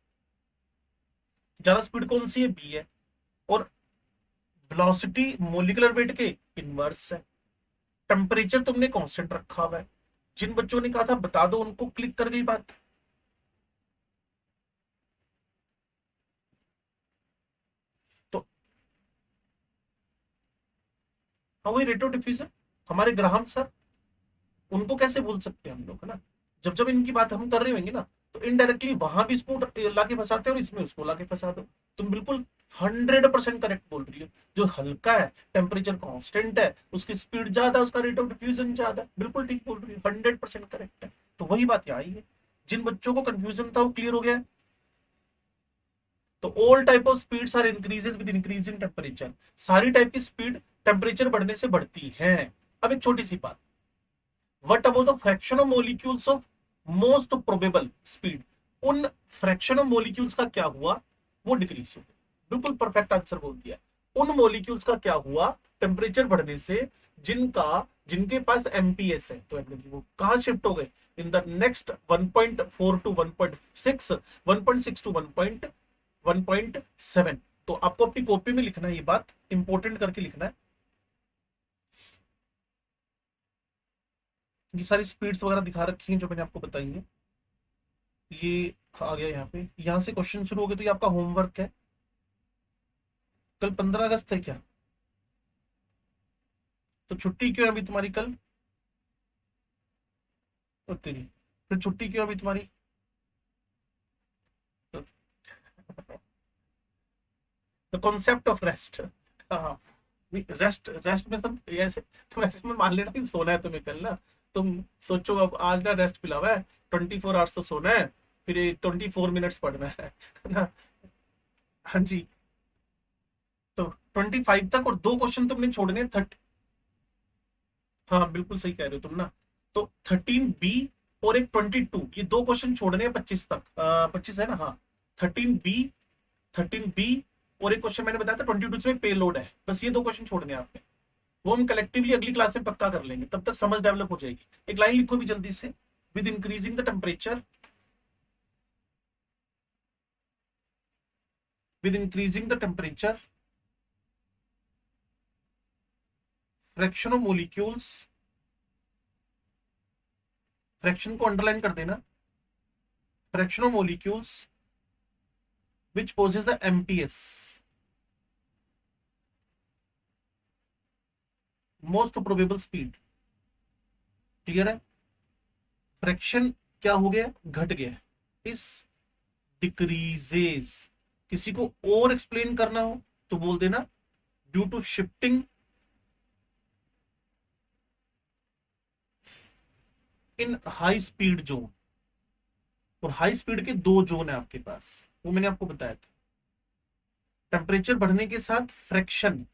ज्यादा स्पीड कौन सी है, बी है। और वेलोसिटी मोलिकुलर वेट के इनवर्स है। टेम्परेचर तुमने कांस्टेंट रखा हुआ है। जिन बच्चों ने कहा था बता दो, उनको क्लिक कर गई बात। तो हाँ, वही रेट ऑफ डिफ्यूजन, हमारे ग्राहम सर, उनको कैसे भूल सकते हैं हम लोग, है ना। जब जब इनकी बात हम कर रहे होंगे ना, तो इनडायरेक्टली वहां भी इसको लाके फंसाते हैं और इसमें उसको लाके फंसा दो। तुम बिल्कुल 100% करेक्ट बोल रही हो। जो हल्का है, टेम्परेचर कांस्टेंट है, उसकी स्पीड ज्यादा है, उसका रेट ऑफ डिफ्यूजन ज्यादा है, बिल्कुल ठीक बोल रही हो, 100% करेक्ट है। तो वही बात यहाँ आई है, जिन बच्चों को कंफ्यूजन था वो क्लियर हो गया। तो all type of speeds are increases with increase in temperature. सारी टाइप की स्पीड टेम्परेचर बढ़ने से बढ़ती है। अब एक छोटी सी बात, what about the fraction of molecules of most probable speed. उन फ्रैक्शन ऑफ मॉलिक्यूल्स का क्या हुआ, वो डिक्रीज हो गया। बिल्कुल परफेक्ट आंसर बोल दिया। उन मॉलिक्यूल्स का क्या हुआ टेम्परेचर बढ़ने से, जिनके पास एमपीएस है, तो वो कहां शिफ्ट हो गए, in the next 1.4 to 1.6, 1.6 to 1.7। तो आपको अपनी कॉपी में लिखना है, ये बात इंपॉर्टेंट करके लिखना है। ये सारी स्पीड्स वगैरह दिखा रखी हैं जो मैंने आपको बताई है। ये आ गया यहाँ पे, यहाँ से क्वेश्चन शुरू हो गए, तो ये आपका होमवर्क है। कल 15 अगस्त है क्या? तो छुट्टी क्यों है अभी तुम्हारी कल? और तेरी फिर छुट्टी क्यों अभी तुम्हारी? The concept of rest. हाँ, रेस्ट रेस्ट में सब ऐसे, तुम ऐसे में मान लेना कि सोना है तुम्हें कल ना। तुम सोचो अब आज ना रेस्ट मिला हुआ है, 24 आवर्स तो सोना है, फिर 24 मिनट्स पढ़ना है ना। हाँ जी। तो 25 तक, और दो क्वेश्चन तुमने छोड़ने 30। हाँ बिल्कुल सही कह रहे हो तुम ना। तो 13B और एक 22, ये दो क्वेश्चन छोड़ने हैं 25 तक। 25 है ना, हाँ। 13B, 13B, और एक क्वेश्चन मैंने बताया था 22 में पे लोड है, बस ये दो क्वेश्चन छोड़ने हैं आपने। वो हम कलेक्टिवली अगली क्लास में पक्का कर लेंगे, तब तक समझ डेवलप हो जाएगी। एक लाइन लिखो भी जल्दी से। With increasing the temperature, with increasing the temperature, fraction of molecules, fraction को अंडरलाइन कर देना, fraction of molecules which possess the MTS, most probable speed. Clear है? फ्रैक्शन क्या हो गया, घट गया, इस डिक्रीजेज। किसी को और एक्सप्लेन करना हो तो बोल देना due to shifting in high speed zone. और हाई स्पीड के दो जोन है आपके पास, वो मैंने आपको बताया था। टेम्परेचर बढ़ने के साथ फ्रैक्शन,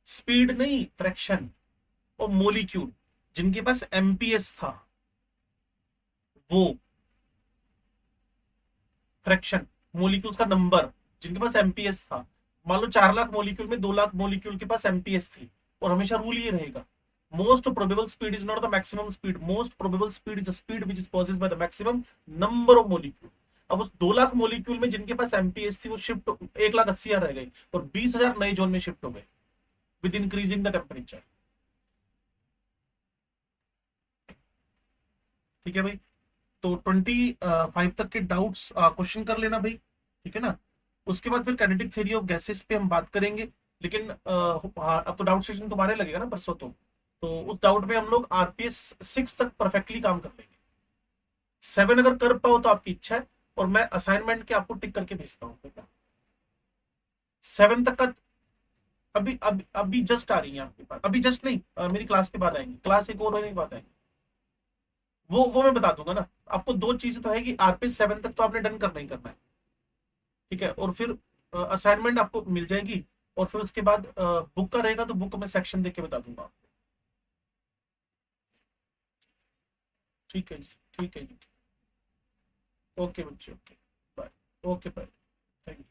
स्पीड नहीं फ्रैक्शन। और मोलिक्यूल जिनके पास एमपीएस था, वो फ्रैक्शन। मोलिक्यूल्स का नंबर जिनके पास एमपीएस था, मान लो 4 लाख मोलिक्यूल में 2 लाख मोलिक्यूल के पास एमपीएस थी। और हमेशा रूल ये रहेगा, most probable speed is not the maximum speed, most probable speed is the speed which is possessed by the maximum number of molecule. अब उस 2 लाख मोलिक्यूल में जिनके पास एमपीएस थी, वो शिफ्ट 1,80,000 रह गई, और 20,000 नए जोन में शिफ्ट हो गए विद इंक्रीजिंग द टेम्परेचर। ठीक है भाई? तो 25 तक के डाउट्स क्वेश्चन कर लेना भाई, ठीक है ना। उसके बाद फिर काइनेटिक थ्योरी ऑफ गैसेस पे हम बात करेंगे। लेकिन हाँ, अब तो डाउट सेशन तुम्हारे लगेगा ना परसों तो उस डाउट पे हम लोग आरपीएस 6 तक परफेक्टली काम कर लेंगे। 7 अगर कर पाओ तो आपकी इच्छा है, और मैं असाइनमेंट के आपको टिक करके भेजता हूँ, ठीक है। 7 तक का अभी अभी अभी जस्ट आ रही है आपके पास, अभी जस्ट नहीं, मेरी क्लास के बाद आएंगी, क्लास एक और होने के बाद आएंगी। वो मैं बता दूंगा ना। आपको दो चीजें तो है कि आरपीएस 7 तक तो आपने डन करना ही करना है, ठीक है। और फिर असाइनमेंट आपको मिल जाएगी, और फिर उसके बाद बुक का रहेगा, तो बुक में सेक्शन देख के बता दूंगा। ठीक है जी, ठीक है जी। ओके बच्चे, okay bye. Okay bye. Thank you.